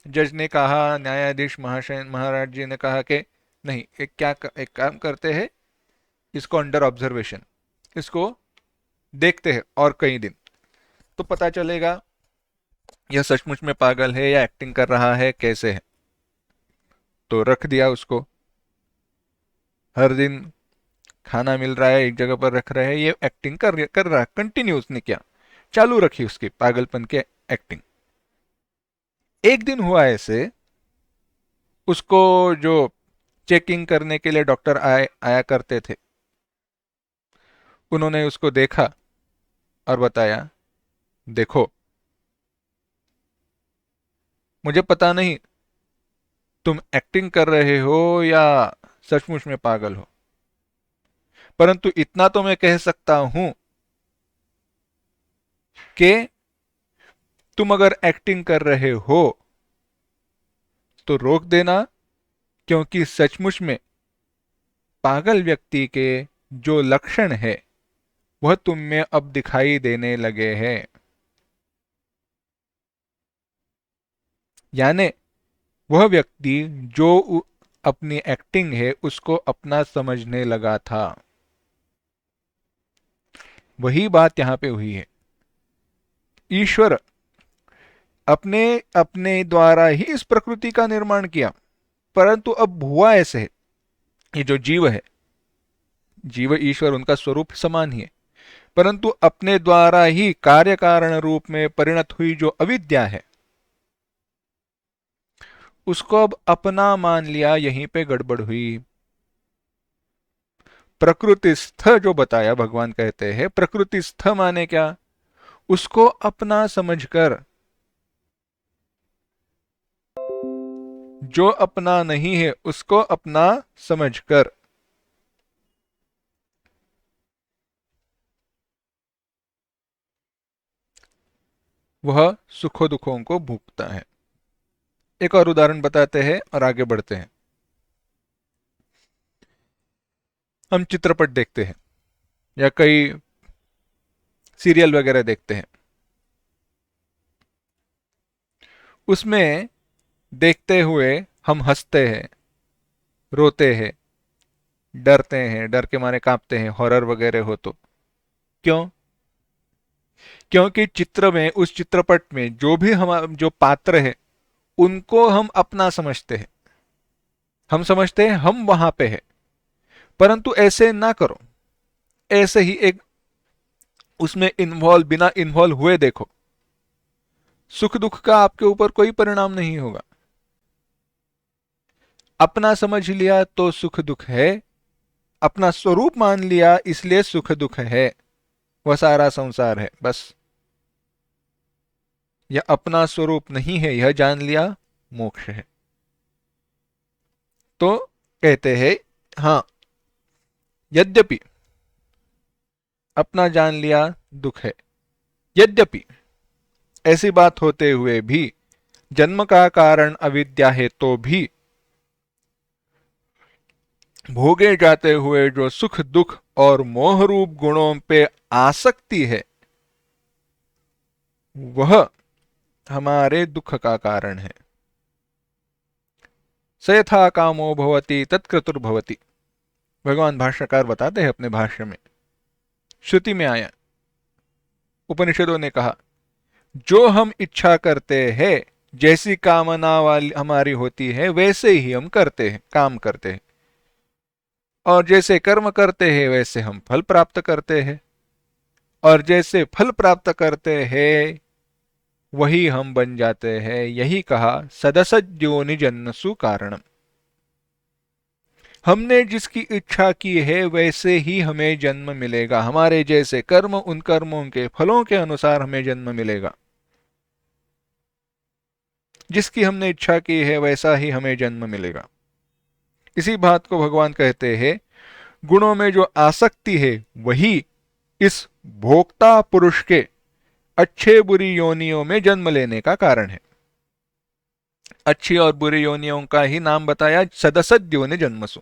जज ने कहा, न्यायाधीश महाशय महाराज जी ने कहा कि नहीं, एक काम करते हैं, इसको अंडर ऑब्जर्वेशन, इसको देखते हैं और कई दिन, तो पता चलेगा यह सचमुच में पागल है या एक्टिंग कर रहा है, कैसे है। तो रख दिया उसको, हर दिन खाना मिल रहा है, एक जगह पर रख रहे हैं, ये एक्टिंग कर रहा है, कंटिन्यू उसने किया, चालू रखी उसकी पागलपन के एक्टिंग। एक दिन हुआ ऐसे, उसको जो चेकिंग करने के लिए डॉक्टर आया करते थे, उन्होंने उसको देखा और बताया, देखो, मुझे पता नहीं तुम एक्टिंग कर रहे हो या सचमुच में पागल हो, परंतु इतना तो मैं कह सकता हूं कि तुम अगर एक्टिंग कर रहे हो तो रोक देना, क्योंकि सचमुच में पागल व्यक्ति के जो लक्षण है वह तुम में अब दिखाई देने लगे हैं। यानी वह व्यक्ति जो अपनी एक्टिंग है उसको अपना समझने लगा था। वही बात यहां पे हुई है। ईश्वर अपने अपने द्वारा ही इस प्रकृति का निर्माण किया, परंतु अब हुआ ऐसे है, ये जो जीव है, जीव ईश्वर उनका स्वरूप समान ही है, परंतु अपने द्वारा ही कार्य कारण रूप में परिणत हुई जो अविद्या है, उसको अब अपना मान लिया, यहीं पे गड़बड़ हुई। प्रकृतिस्थ जो बताया, भगवान कहते हैं प्रकृतिस्थ माने क्या, उसको अपना समझकर, जो अपना नहीं है उसको अपना समझकर वह सुखों दुखों को भोगता है। एक और उदाहरण बताते हैं और आगे बढ़ते हैं। हम चित्रपट देखते हैं या कई सीरियल वगैरह देखते हैं, उसमें देखते हुए हम हंसते हैं, रोते हैं, डरते हैं, डर के मारे कांपते हैं, हॉरर वगैरह हो तो। क्यों? क्योंकि चित्र में, उस चित्रपट में जो भी हम जो पात्र है उनको हम अपना समझते हैं, हम समझते हैं हम वहां पे है। परंतु ऐसे ना करो, ऐसे ही एक उसमें इन्वॉल्व, बिना इन्वॉल्व हुए देखो, सुख दुख का आपके ऊपर कोई परिणाम नहीं होगा। अपना समझ लिया तो सुख दुख है, अपना स्वरूप मान लिया इसलिए सुख दुख है, वह सारा संसार है बस। यह अपना स्वरूप नहीं है, यह जान लिया मोक्ष है। तो कहते हैं, हाँ, यद्यपि अपना जान लिया दुख है, यद्यपि ऐसी बात होते हुए भी जन्म का कारण अविद्या है, तो भी भोगे जाते हुए जो सुख दुख और मोह रूप गुणों पे आसक्ति है, वह हमारे दुख का कारण है। स यथा कामो भवति तत्क्रतुर्भवति, भगवान भाष्यकार बताते हैं अपने भाष्य में। श्रुति में आया, उपनिषदों ने कहा, जो हम इच्छा करते हैं, जैसी कामना वाली हमारी होती है वैसे ही हम करते हैं, काम करते हैं, और जैसे कर्म करते हैं वैसे हम फल प्राप्त करते हैं, और जैसे फल प्राप्त करते हैं वही हम बन जाते हैं। यही कहा सदसद्योनि जन्मसु कारणम। हमने जिसकी इच्छा की है वैसे ही हमें जन्म मिलेगा, हमारे जैसे कर्म, उन कर्मों के फलों के अनुसार हमें जन्म मिलेगा। जिसकी हमने इच्छा की है वैसा ही हमें जन्म मिलेगा। इसी बात को भगवान कहते हैं, गुणों में जो आसक्ति है वही इस भोक्ता पुरुष के अच्छे बुरी योनियों में जन्म लेने का कारण है। अच्छी और बुरी योनियों का ही नाम बताया, सदसद्यो ने जन्मसु।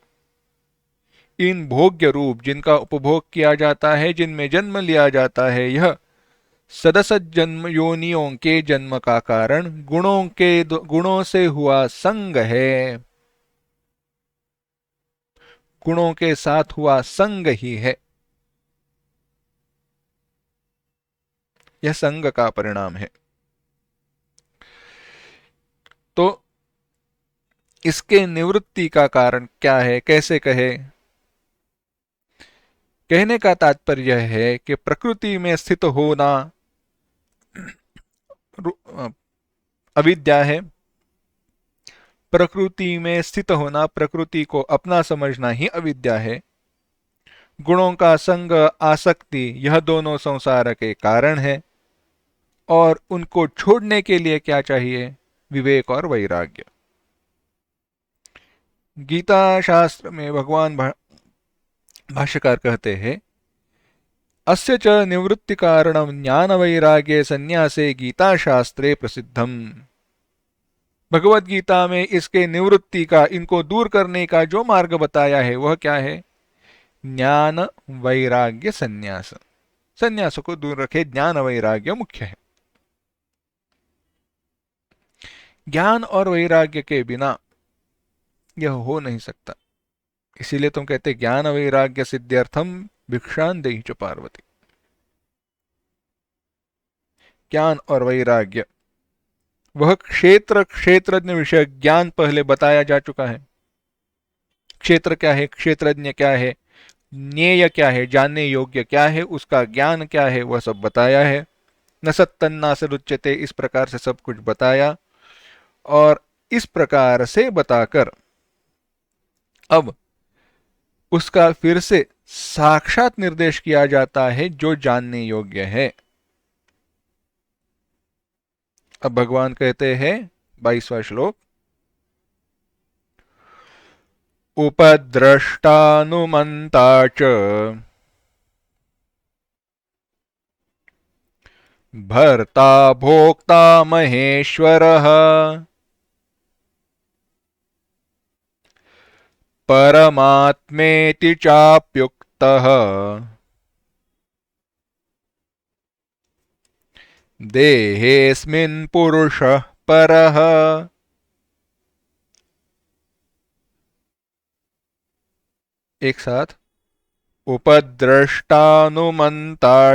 इन भोग्य रूप जिनका उपभोग किया जाता है, जिनमें जन्म लिया जाता है, यह सदसद जन्म योनियों के जन्म का कारण गुणों से हुआ संग है। गुणों के साथ हुआ संग ही है, यह संग का परिणाम है। तो इसके निवृत्ति का कारण क्या है, कैसे कहे? कहने का तात्पर्य है कि प्रकृति में स्थित होना अविद्या है। प्रकृति में स्थित होना, प्रकृति को अपना समझना ही अविद्या है। गुणों का संग, आसक्ति, यह दोनों संसार के कारण है। और उनको छोड़ने के लिए क्या चाहिए? विवेक और वैराग्य। गीता शास्त्र में भगवान भाष्यकार कहते हैं, अस्य च निवृत्ति कारणम ज्ञान वैराग्य संन्यासे गीता शास्त्रे प्रसिद्धम। भगवत गीता में इसके निवृत्ति का, इनको दूर करने का जो मार्ग बताया है वह क्या है? ज्ञान वैराग्य संन्यास। संन्यास को दूर रखे, ज्ञान वैराग्य मुख्य है। ज्ञान और वैराग्य के बिना यह हो नहीं सकता। इसीलिए तुम कहते ज्ञान वैराग्य सिद्ध्यर्थम भिक्षान देहि च पार्वती। ज्ञान और वैराग्य, वह क्षेत्रज्ञ विषय ज्ञान पहले बताया जा चुका है। क्षेत्र क्या है, क्षेत्रज्ञ क्या है, ज्ञेय क्या है, जानने योग्य क्या है, उसका ज्ञान क्या है, वह सब बताया है। न सत्तन्ना से रुच्यते, इस प्रकार से सब कुछ बताया। और इस प्रकार से बताकर अब उसका फिर से साक्षात निर्देश किया जाता है जो जानने योग्य है। अब भगवान कहते हैं 22वां श्लोक, उपद्रष्टानुमंता च भर्ता भोक्ता महेश्वरः परमात्मेति चाप्युक्तः देहेऽस्मिन् पुरुषः परः। एक साथ, उपद्रष्टानुमंता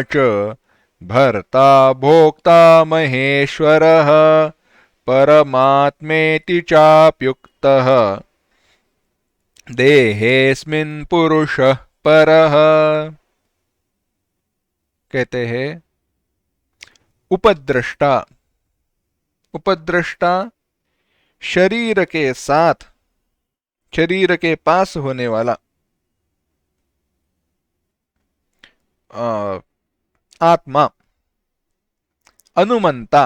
च भर्ता भोक्ता महेश्वरः परमात्मेति चाप्युक्तः देहेऽस्मिन् पुरुषः परः। कहते हैं उपद्रष्टा। उपद्रष्टा शरीर के साथ, शरीर के पास होने वाला आत्मा। अनुमंता,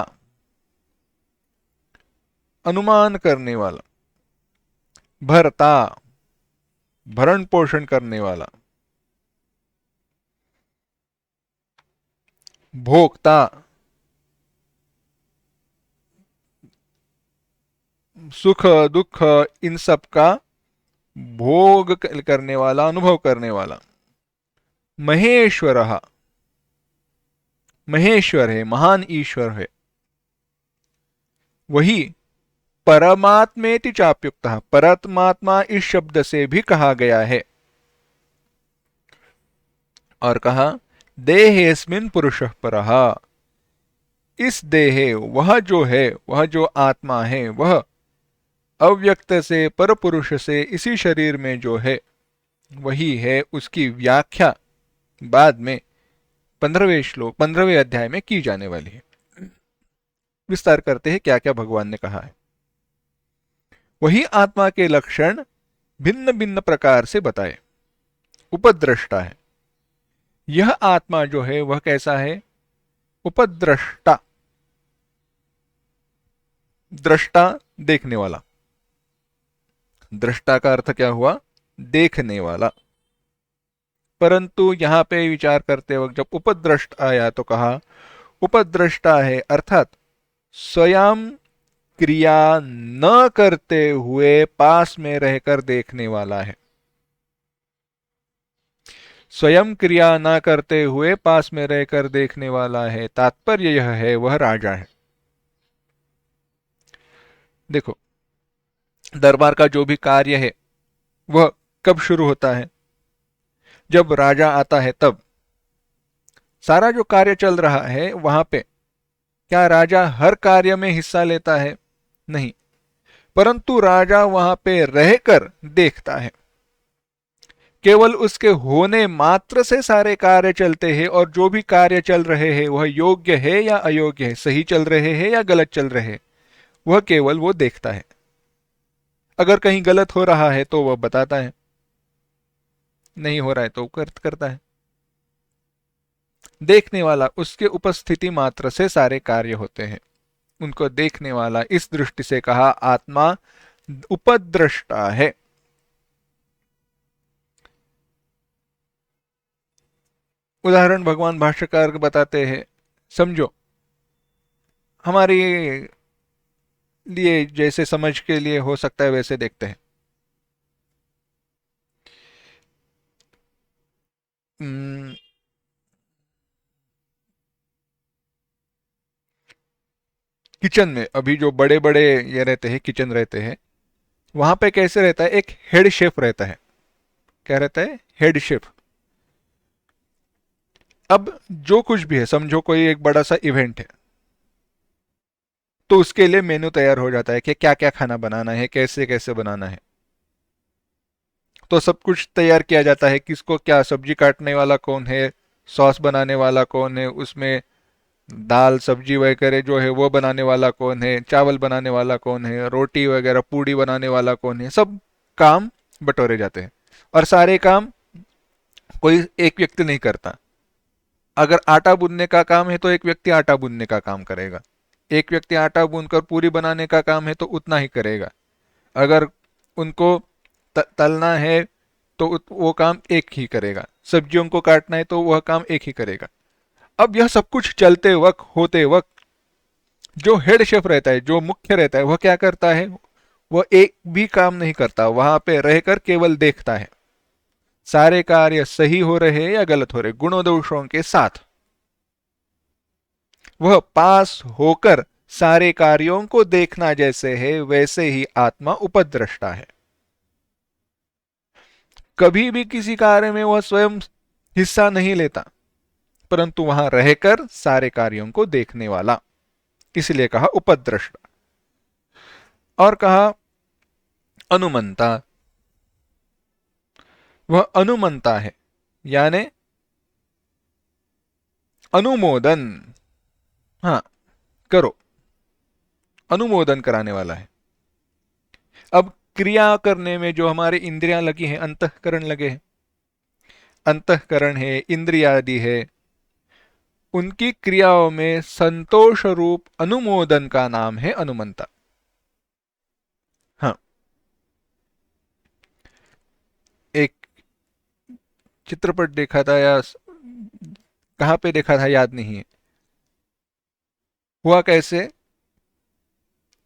अनुमान करने वाला। भर्ता, भरण पोषण करने वाला। भोक्ता, सुख दुख इन सब का भोग करने वाला, अनुभव करने वाला। महेश्वरः, महेश्वर है, महान ईश्वर है। वही परमात्मेति चाप्युक्तः, परमात्मा इस शब्द से भी कहा गया है। और कहा देहेऽस्मिन् पुरुषः परः, इस देहे, वह जो है, वह जो आत्मा है, वह अव्यक्त से, पर पुरुष से, इसी शरीर में जो है वही है। उसकी व्याख्या बाद में 15वें श्लोक, 15वें अध्याय में की जाने वाली है। विस्तार करते हैं क्या क्या भगवान ने कहा है। वही आत्मा के लक्षण भिन्न भिन्न प्रकार से बताए, उपद्रष्टा है। यह आत्मा जो है वह कैसा है? उपद्रष्टा। दृष्टा देखने वाला, दृष्टा का अर्थ क्या हुआ? देखने वाला। परंतु यहां पे विचार करते वक्त जब उपद्रष्ट आया तो कहा उपद्रष्टा है अर्थात स्वयं क्रिया न करते हुए पास में रहकर देखने वाला है। स्वयं क्रिया न करते हुए पास में रहकर देखने वाला है, तात्पर्य यह है वह राजा है। देखो, दरबार का जो भी कार्य है वह कब शुरू होता है? जब राजा आता है तब। सारा जो कार्य चल रहा है वहां पे क्या राजा हर कार्य में हिस्सा लेता है? नहीं, परंतु राजा वहां पे रहकर देखता है। केवल उसके होने मात्र से सारे कार्य चलते हैं और जो भी कार्य चल रहे हैं वह योग्य है या अयोग्य है, सही चल रहे हैं या गलत चल रहे हैं, वह केवल वो देखता है। अगर कहीं गलत हो रहा है तो वह बताता है, नहीं हो रहा है तो करता है। देखने वाला, उसके उपस्थिति मात्र से सारे कार्य होते हैं, उनको देखने वाला। इस दृष्टि से कहा आत्मा उपद्रष्टा है। उदाहरण भगवान भाष्यकार बताते हैं, समझो हमारे लिए जैसे समझ के लिए हो सकता है वैसे देखते हैं। किचन में अभी जो बड़े बड़े ये रहते हैं, किचन रहते हैं, वहां पे कैसे रहता है? एक हेड शेफ रहता है। क्या रहता है? Head chef. अब जो कुछ भी है, समझो कोई एक बड़ा सा इवेंट है, तो उसके लिए मेन्यू तैयार हो जाता है कि क्या क्या खाना बनाना है, कैसे कैसे बनाना है। तो सब कुछ तैयार किया जाता है, किसको क्या, सब्जी काटने वाला कौन है, सॉस बनाने वाला कौन है, उसमें दाल सब्जी वगैरह जो है वो बनाने वाला कौन है, चावल बनाने वाला कौन है, रोटी वगैरह पूड़ी बनाने वाला कौन है, सब काम बटोरे जाते हैं। और सारे काम कोई एक व्यक्ति नहीं करता। अगर आटा बुनने का काम है तो एक व्यक्ति आटा बुनने का काम करेगा, एक व्यक्ति आटा बुनकर पूरी बनाने का काम है तो उतना ही करेगा। अगर उनको तलना है तो वो काम एक ही करेगा, सब्जियों को काटना है तो वह काम एक ही करेगा। अब यह सब कुछ चलते वक्त, होते वक्त, जो हेड शेफ रहता है, जो मुख्य रहता है, वह क्या करता है? वह एक भी काम नहीं करता, वहां पे रहकर केवल देखता है सारे कार्य सही हो रहे या गलत हो रहे, गुणों दोषों के साथ। वह पास होकर सारे कार्यों को देखना जैसे है वैसे ही आत्मा उपद्रष्टा है। कभी भी किसी कार्य में वह स्वयं हिस्सा नहीं लेता, परंतु वहां रहकर सारे कार्यों को देखने वाला, इसलिए कहा उपद्रष्टा। और कहा अनुमंता। वह अनुमंता है, यानी अनुमोदन, हाँ करो, अनुमोदन कराने वाला है। अब क्रिया करने में जो हमारी इंद्रियां लगी हैं, अंतःकरण लगे हैं, अंतःकरण है, इंद्रिया आदि है, उनकी क्रियाओं में संतोष रूप अनुमोदन का नाम है अनुमंता। हाँ, एक चित्रपट देखा था या कहाँ पे देखा था याद नहीं है, हुआ कैसे,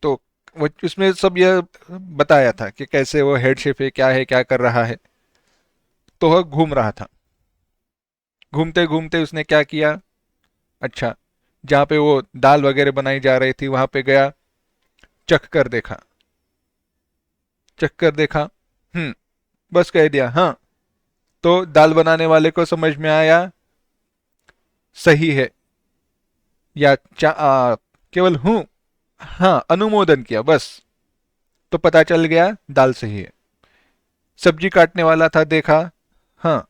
तो वो उसमें सब यह बताया था कि कैसे वो हेड शेफ है, क्या है, क्या कर रहा है। तो वह घूम रहा था, घूमते घूमते उसने क्या किया, अच्छा, जहाँ पे वो दाल वगैरह बनाई जा रही थी वहां पे गया, चख कर देखा, चख कर देखा, बस कह दिया हाँ। तो दाल बनाने वाले को समझ में आया सही है, या केवल हाँ अनुमोदन किया बस, तो पता चल गया दाल सही है। सब्जी काटने वाला था, देखा, हाँ,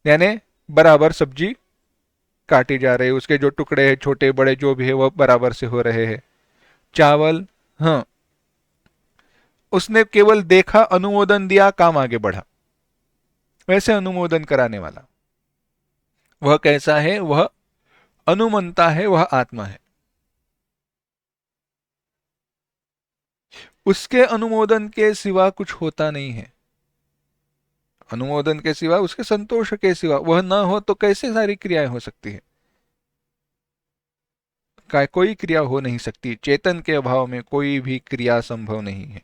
यानी बराबर सब्जी काटी जा रही है, उसके जो टुकड़े हैं छोटे बड़े जो भी है वो बराबर से हो रहे हैं। चावल, हाँ, उसने केवल देखा, अनुमोदन दिया, काम आगे बढ़ा। वैसे अनुमोदन कराने वाला वह कैसा है? वह अनुमंता है, वह आत्मा है। उसके अनुमोदन के सिवा कुछ होता नहीं है। अनुमोदन के सिवा, उसके संतोष के सिवा वह न हो तो कैसे सारी क्रियाएं हो सकती है? कोई क्रिया हो नहीं सकती। चेतन के अभाव में कोई भी क्रिया संभव नहीं है।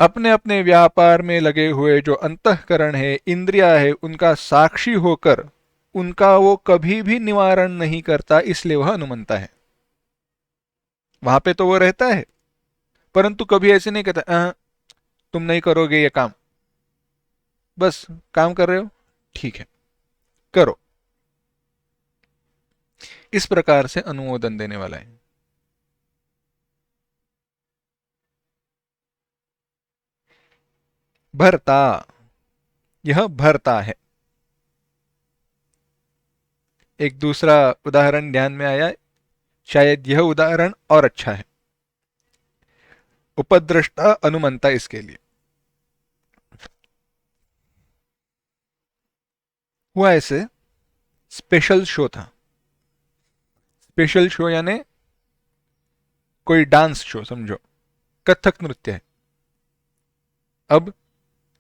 अपने अपने व्यापार में लगे हुए जो अंतःकरण है, इंद्रिया है, उनका साक्षी होकर उनका वो कभी भी निवारण नहीं करता, इसलिए वह अनुमंता है। वहां पे तो वो रहता है, परंतु कभी ऐसे नहीं कहता तुम नहीं करोगे ये काम, बस काम कर रहे हो, ठीक है करो। इस प्रकार से अनुमोदन देने वाला है। भरता, यह भरता है। एक दूसरा उदाहरण ध्यान में आया, शायद यह उदाहरण और अच्छा है। उपद्रष्टा अनुमंता इसके लिए। हुआ ऐसे, स्पेशल शो था। स्पेशल शो यानी कोई डांस शो समझो, कथक नृत्य है। अब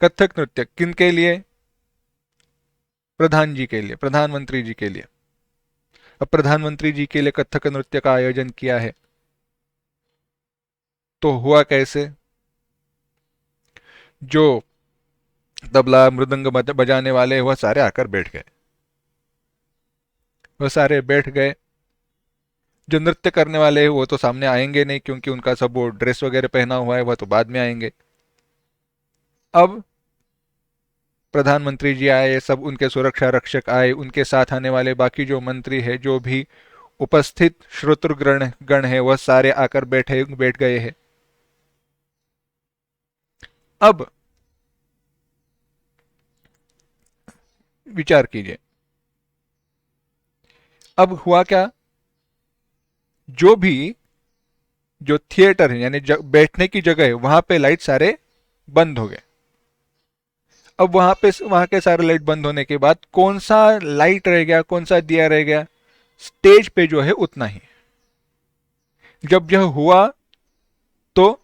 कथक नृत्य किन के लिए? प्रधान जी के लिए, प्रधानमंत्री जी के लिए। अब प्रधानमंत्री जी के लिए कथक नृत्य का आयोजन किया है, तो हुआ कैसे? जो तबला मृदंग बजाने वाले वह सारे आकर बैठ गए। वह सारे बैठ गए। जो नृत्य करने वाले हैं वो तो सामने आएंगे नहीं, क्योंकि उनका सब वो ड्रेस वगैरह पहना हुआ है, वह तो बाद में आएंगे। अब प्रधानमंत्री जी आए, सब उनके सुरक्षा रक्षक आए, उनके साथ आने वाले बाकी जो मंत्री है, जो भी उपस्थित श्रोतृगण गण है, वह सारे आकर बैठ गए हैं। अब विचार कीजिए, अब हुआ क्या? जो भी जो थिएटर है यानी बैठने की जगह है, वहां पे लाइट सारे बंद हो गए। अब वहां के सारे लाइट बंद होने के बाद कौन सा लाइट रह गया, कौन सा दिया रह गया? स्टेज पे जो है उतना ही। जब यह हुआ तो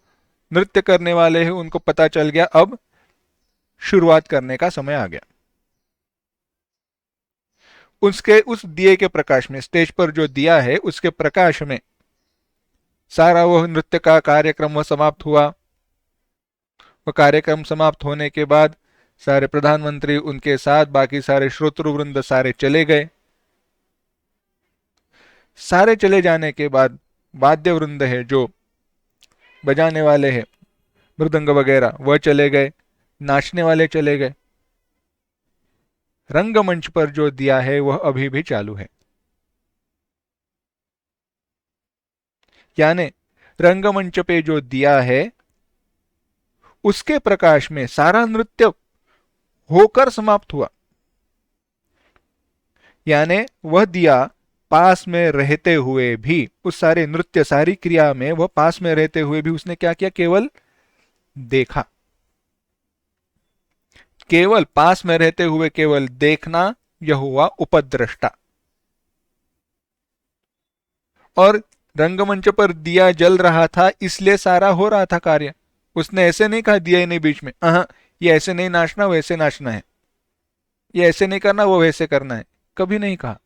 नृत्य करने वाले हैं उनको पता चल गया, अब शुरुआत करने का समय आ गया। उसके उस दिए के प्रकाश में, स्टेज पर जो दिया है उसके प्रकाश में सारा वह नृत्य का कार्यक्रम वह समाप्त हुआ। वह कार्यक्रम समाप्त होने के बाद सारे प्रधानमंत्री, उनके साथ बाकी सारे श्रोतृवृंद सारे चले गए। सारे चले जाने के बाद वाद्य वृंद है, जो बजाने वाले हैं मृदंग वगैरह, वह चले गए, नाचने वाले चले गए। रंगमंच पर जो दिया है वह अभी भी चालू है। यानी रंगमंच पे जो दिया है उसके प्रकाश में सारा नृत्य होकर समाप्त हुआ। यानी वह दिया पास में रहते हुए भी, उस सारे नृत्य सारी क्रिया में वह पास में रहते हुए भी उसने क्या किया? केवल देखा। केवल पास में रहते हुए केवल देखना, यह हुआ उपद्रष्टा। और रंगमंच पर दिया जल रहा था, इसलिए सारा हो रहा था कार्य। उसने ऐसे नहीं कहा दिया ही नहीं बीच में, ये ऐसे नहीं नाचना, वैसे नाचना है, ये ऐसे नहीं करना, वो वैसे करना है, कभी नहीं कहा।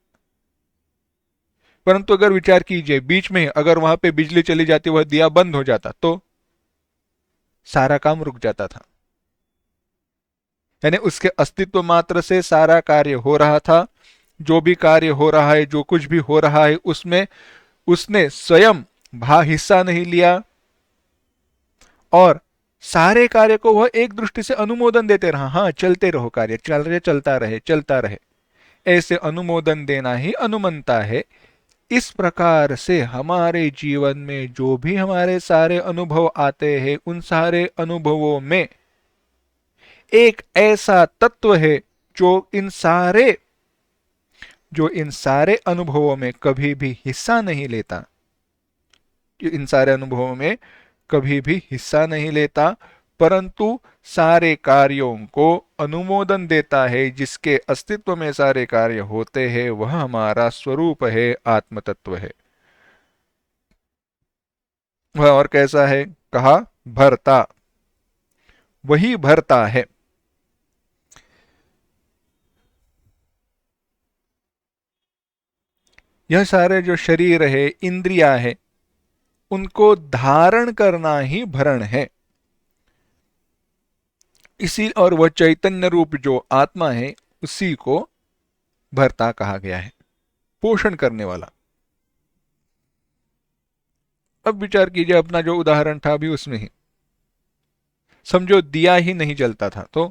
परंतु अगर विचार कीजिए, बीच में अगर वहां पे बिजली चली जाती, वह दिया बंद हो जाता, तो सारा काम रुक जाता था। यानी उसके अस्तित्व मात्र से सारा कार्य हो रहा था। जो भी कार्य हो रहा है, जो कुछ भी हो रहा है, उसमें उसने स्वयं हिस्सा नहीं लिया, और सारे कार्य को वह एक दृष्टि से अनुमोदन देते रहा। हाँ, चलते रहो, कार्य चल रहे, चलता रहे, चलता रहे, ऐसे अनुमोदन देना ही अनुमंता है। इस प्रकार से हमारे जीवन में जो भी हमारे सारे अनुभव आते हैं, उन सारे अनुभवों में एक ऐसा तत्व है जो इन सारे अनुभवों में कभी भी हिस्सा नहीं लेता, इन सारे अनुभवों में कभी भी हिस्सा नहीं लेता, परंतु सारे कार्यों को अनुमोदन देता है। जिसके अस्तित्व में सारे कार्य होते हैं वह हमारा स्वरूप है, आत्म तत्व है। वह और कैसा है? कहा भरता, वही भरता है। यह सारे जो शरीर है, इंद्रिया है, उनको धारण करना ही भरण है। इसी और वह चैतन्य रूप जो आत्मा है उसी को भरता कहा गया है, पोषण करने वाला। अब विचार कीजिए, अपना जो उदाहरण था अभी उसमें ही समझो दिया ही नहीं जलता था तो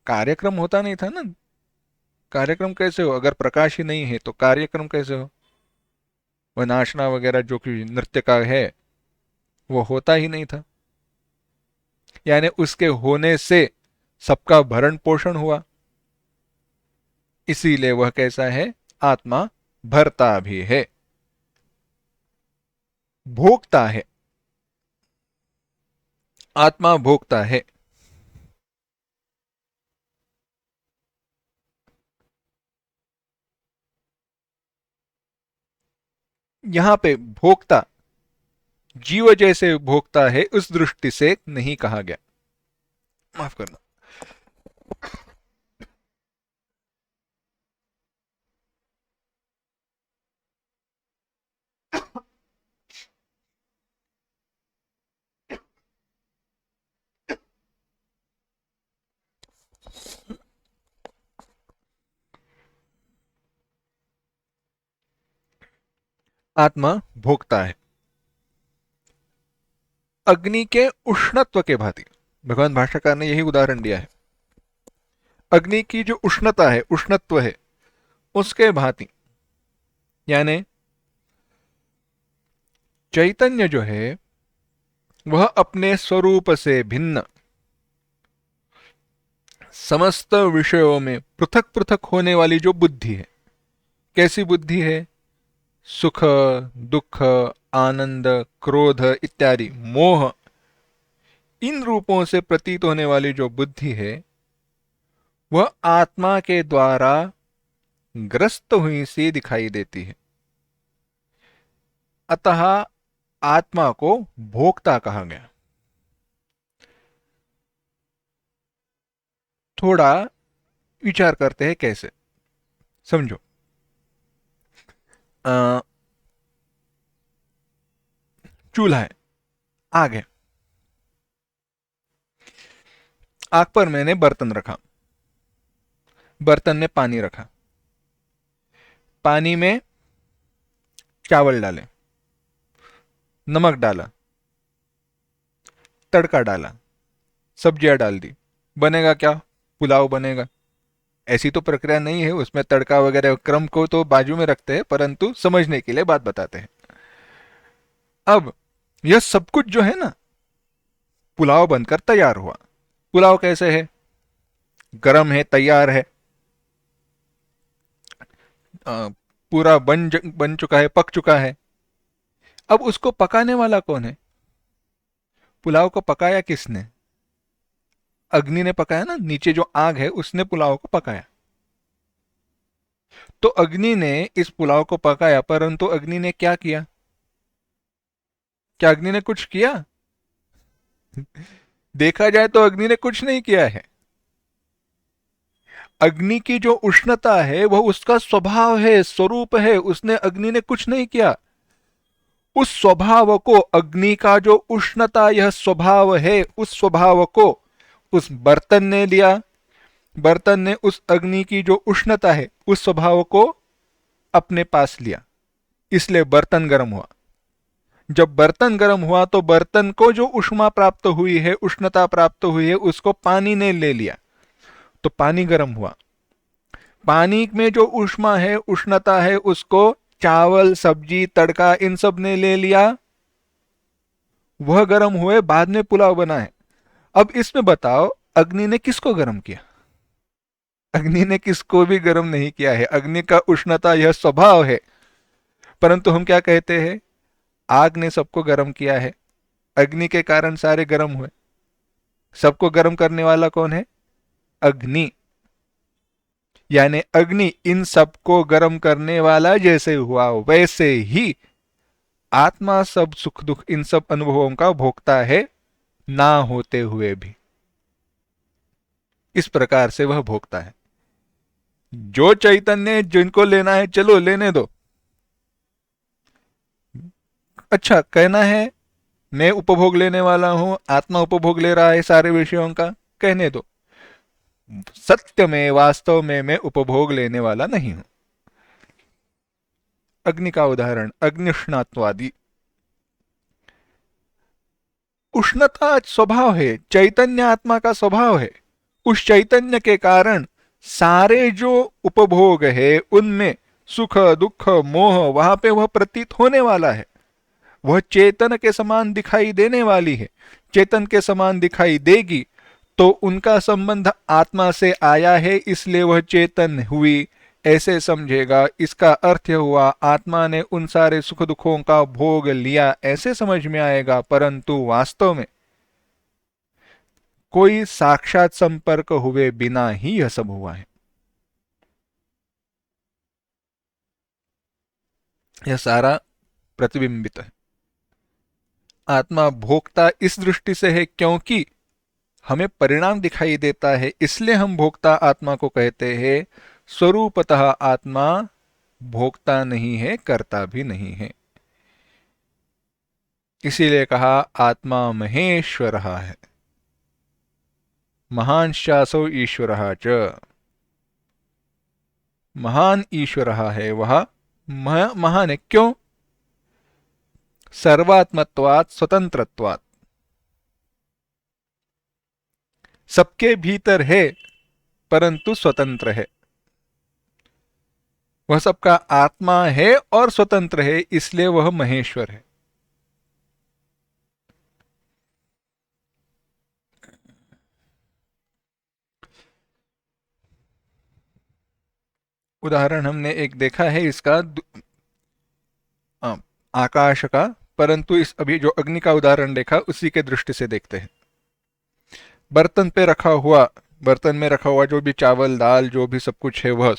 कार्यक्रम होता नहीं था ना। कार्यक्रम कैसे हो? अगर प्रकाश ही नहीं है तो कार्यक्रम कैसे हो? वह नाचना वगैरह जो कि नृत्य का है वो होता ही नहीं था। यानी उसके होने से सबका भरण पोषण हुआ। इसीलिए वह कैसा है? आत्मा भरता भी है, भोगता है। आत्मा भोगता है। यहां पे भोक्ता जीव जैसे भोक्ता है उस दृष्टि से नहीं कहा गया, माफ करना। आत्मा भोक्ता है अग्नि के उष्णत्व के भांति। भगवान भाष्यकार ने यही उदाहरण दिया है। अग्नि की जो उष्णता है, उष्णत्व है, उसके भांति। यानी चैतन्य जो है वह अपने स्वरूप से भिन्न समस्त विषयों में पृथक पृथक होने वाली जो बुद्धि है। कैसी बुद्धि है? सुख, दुख, आनंद, क्रोध इत्यादि मोह, इन रूपों से प्रतीत होने वाली जो बुद्धि है वह आत्मा के द्वारा ग्रस्त हुई सी दिखाई देती है। अतः आत्मा को भोक्ता कहा गया। थोड़ा विचार करते हैं कैसे। समझो, चूल्हा है, आग है, आग पर मैंने बर्तन रखा, बर्तन में पानी रखा, पानी में चावल डाले, नमक डाला, तड़का डाला, सब्जियां डाल दी, बनेगा क्या? पुलाव बनेगा। ऐसी तो प्रक्रिया नहीं है, उसमें तड़का वगैरह क्रम को तो बाजू में रखते हैं, परंतु समझने के लिए बात बताते हैं। अब यह सब कुछ जो है ना, पुलाव बनकर तैयार हुआ। पुलाव कैसे है? गरम है, तैयार है, पूरा बन चुका है, पक चुका है। अब उसको पकाने वाला कौन है? पुलाव को पकाया किसने? अग्नि ने पकाया ना, नीचे जो आग है उसने पुलाव को पकाया। तो अग्नि ने इस पुलाव को पकाया, परंतु अग्नि ने क्या किया? क्या अग्नि ने कुछ किया? देखा जाए तो अग्नि ने कुछ नहीं किया है। अग्नि की जो उष्णता है वह उसका स्वभाव है, स्वरूप है, उसने अग्नि ने कुछ नहीं किया। उस स्वभाव को, अग्नि का जो उष्णता यह स्वभाव है, उस स्वभाव को उस बर्तन ने लिया। बर्तन ने उस अग्नि की जो उष्णता है उस स्वभाव को अपने पास लिया, इसलिए बर्तन गर्म हुआ। जब बर्तन गर्म हुआ तो बर्तन को जो उष्मा प्राप्त हुई है, उष्णता प्राप्त हुई है, उसको पानी ने ले लिया, तो पानी गर्म हुआ। पानी में जो उष्मा है, उष्णता है, उसको चावल, सब्जी, तड़का इन सब ने ले लिया, वह गर्म हुए, बाद में पुलाव बना है। अब इसमें बताओ, अग्नि ने किसको गर्म किया? अग्नि ने किसको भी गर्म नहीं किया है। अग्नि का उष्णता यह स्वभाव है, परंतु हम क्या कहते हैं? आग ने सबको गर्म किया है, अग्नि के कारण सारे गर्म हुए। सबको गर्म करने वाला कौन है? अग्नि। यानी अग्नि इन सबको गर्म करने वाला जैसे हुआ वैसे ही आत्मा सब सुख दुख इन सब अनुभवों का भोगता है, ना होते हुए भी। इस प्रकार से वह भोगता है। जो चैतन्य जिनको लेना है चलो लेने दो। अच्छा, कहना है मैं उपभोग लेने वाला हूं, आत्मा उपभोग ले रहा है सारे विषयों का, कहने दो। सत्य में, वास्तव में मैं उपभोग लेने वाला नहीं हूं। अग्नि का उदाहरण, अग्निष्णात्वादि। उष्णता स्वभाव है, चैतन्य आत्मा का स्वभाव है। उस चैतन्य के कारण सारे जो उपभोग है उनमें सुख दुख मोह वहां पे वह प्रतीत होने वाला है। वह चेतन के समान दिखाई देने वाली है। चेतन के समान दिखाई देगी तो उनका संबंध आत्मा से आया है, इसलिए वह चेतन हुई, ऐसे समझेगा। इसका अर्थ हुआ आत्मा ने उन सारे सुख दुखों का भोग लिया, ऐसे समझ में आएगा। परंतु वास्तव में कोई साक्षात संपर्क हुए बिना ही यह सब हुआ है। यह सारा प्रतिबिंबित है। आत्मा भोक्ता इस दृष्टि से है क्योंकि हमें परिणाम दिखाई देता है, इसलिए हम भोक्ता आत्मा को कहते हैं। स्वरूपतः आत्मा भोक्ता नहीं है, करता भी नहीं है। इसीलिए कहा आत्मा महेश्वर है, महान शासो ईश्वर च। महान ईश्वर है वह, महान है क्यों? सर्वात्मत्वात् स्वतंत्रत्वात्। सबके भीतर है परंतु स्वतंत्र है। वह सबका आत्मा है और स्वतंत्र है, इसलिए वह महेश्वर है। उदाहरण हमने एक देखा है इसका, आकाश का, परंतु इस अभी जो अग्नि का उदाहरण देखा उसी के दृष्टि से देखते हैं। बर्तन पे रखा हुआ, बर्तन में रखा हुआ जो भी चावल दाल जो भी सब कुछ है, वह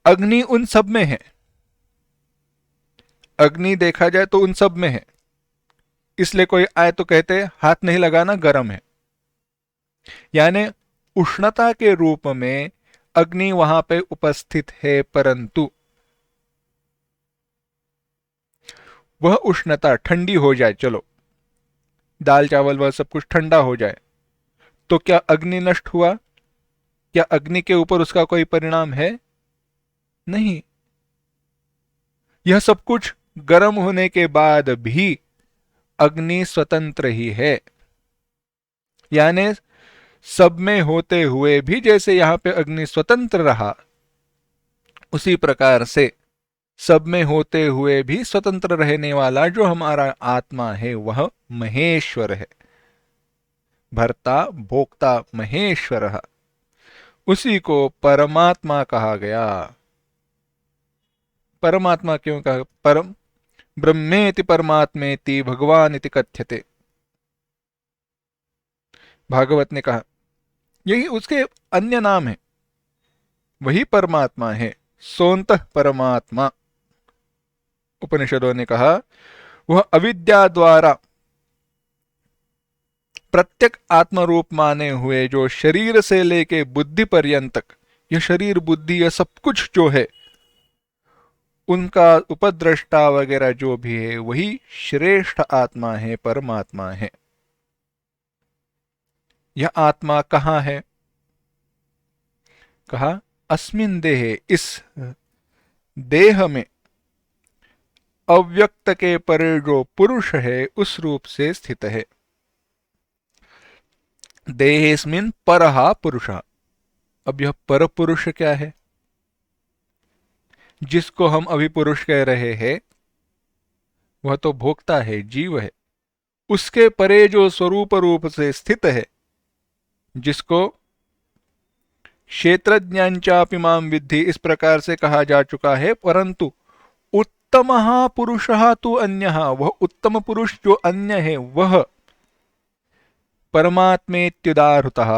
अग्नि उन सब में है। अग्नि देखा जाए तो उन सब में है, इसलिए कोई आए तो कहते हाथ नहीं लगाना, गर्म है। यानी उष्णता के रूप में अग्नि वहां पे उपस्थित है, परंतु वह उष्णता ठंडी हो जाए, चलो दाल चावल वह सब कुछ ठंडा हो जाए, तो क्या अग्नि नष्ट हुआ? क्या अग्नि के ऊपर उसका कोई परिणाम है? नहीं। यह सब कुछ गर्म होने के बाद भी अग्नि स्वतंत्र ही है। यानी सब में होते हुए भी जैसे यहां पे अग्नि स्वतंत्र रहा, उसी प्रकार से सब में होते हुए भी स्वतंत्र रहने वाला जो हमारा आत्मा है वह महेश्वर है। भर्ता भोक्ता महेश्वर, उसी को परमात्मा कहा गया। परमात्मा क्यों कहा? परम ब्रह्मेति परमात्मेति भगवान इति कथ्यते। भागवत ने कहा, यही उसके अन्य नाम है, वही परमात्मा है। सोन्तः परमात्मा। उपनिषदों ने कहा वह अविद्या द्वारा प्रत्यक आत्मरूप माने हुए जो शरीर से लेके बुद्धि पर्यंत तक, यह शरीर बुद्धि यह सब कुछ जो है उनका उपद्रष्टा वगैरह जो भी है वही श्रेष्ठ आत्मा है, परमात्मा है। यह आत्मा कहाँ है? कहा अस्मिन देहे, इस देह में अव्यक्त के परे जो पुरुष है उस रूप से स्थित है। देहेस्मिन परहा पुरुषा। अब यह पर पुरुष क्या है? जिसको हम अभी पुरुष कह रहे हैं वह तो भोक्ता है, जीव है। उसके परे जो स्वरूप रूप से स्थित है, जिसको क्षेत्रज्ञांचापि माम विद्धि इस प्रकार से कहा जा चुका है, परंतु उत्तमः पुरुषः तु अन्यः, वह उत्तम पुरुष जो अन्य है वह परमात्मेत्युदाहृतः।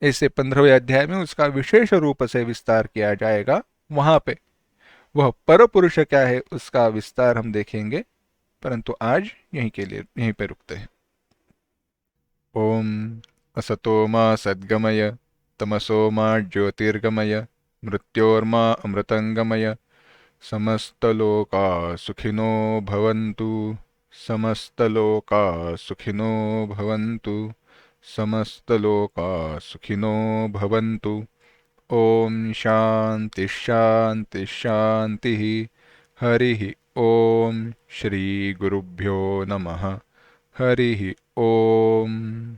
ऐसे 15वें अध्याय में उसका विशेष रूप से विस्तार किया जाएगा। वहां पे वह पर पुरुष क्या है उसका विस्तार हम देखेंगे, परंतु आज यहीं पे रुकते हैं। ओम असतो मा सद्गमय, तमसो मा ज्योतिर्गमय, मृत्योर्मा अमृतंगमय, समस्तलोका सुखिनो भवन्तु, समस्तलोका सुखिनो भवन्तु, समस्तलोका सुखिनो भवन्तु। ओम शांति शांति शांति। हरि ओम। श्री गुरुभ्यो नमः। हरि ओम।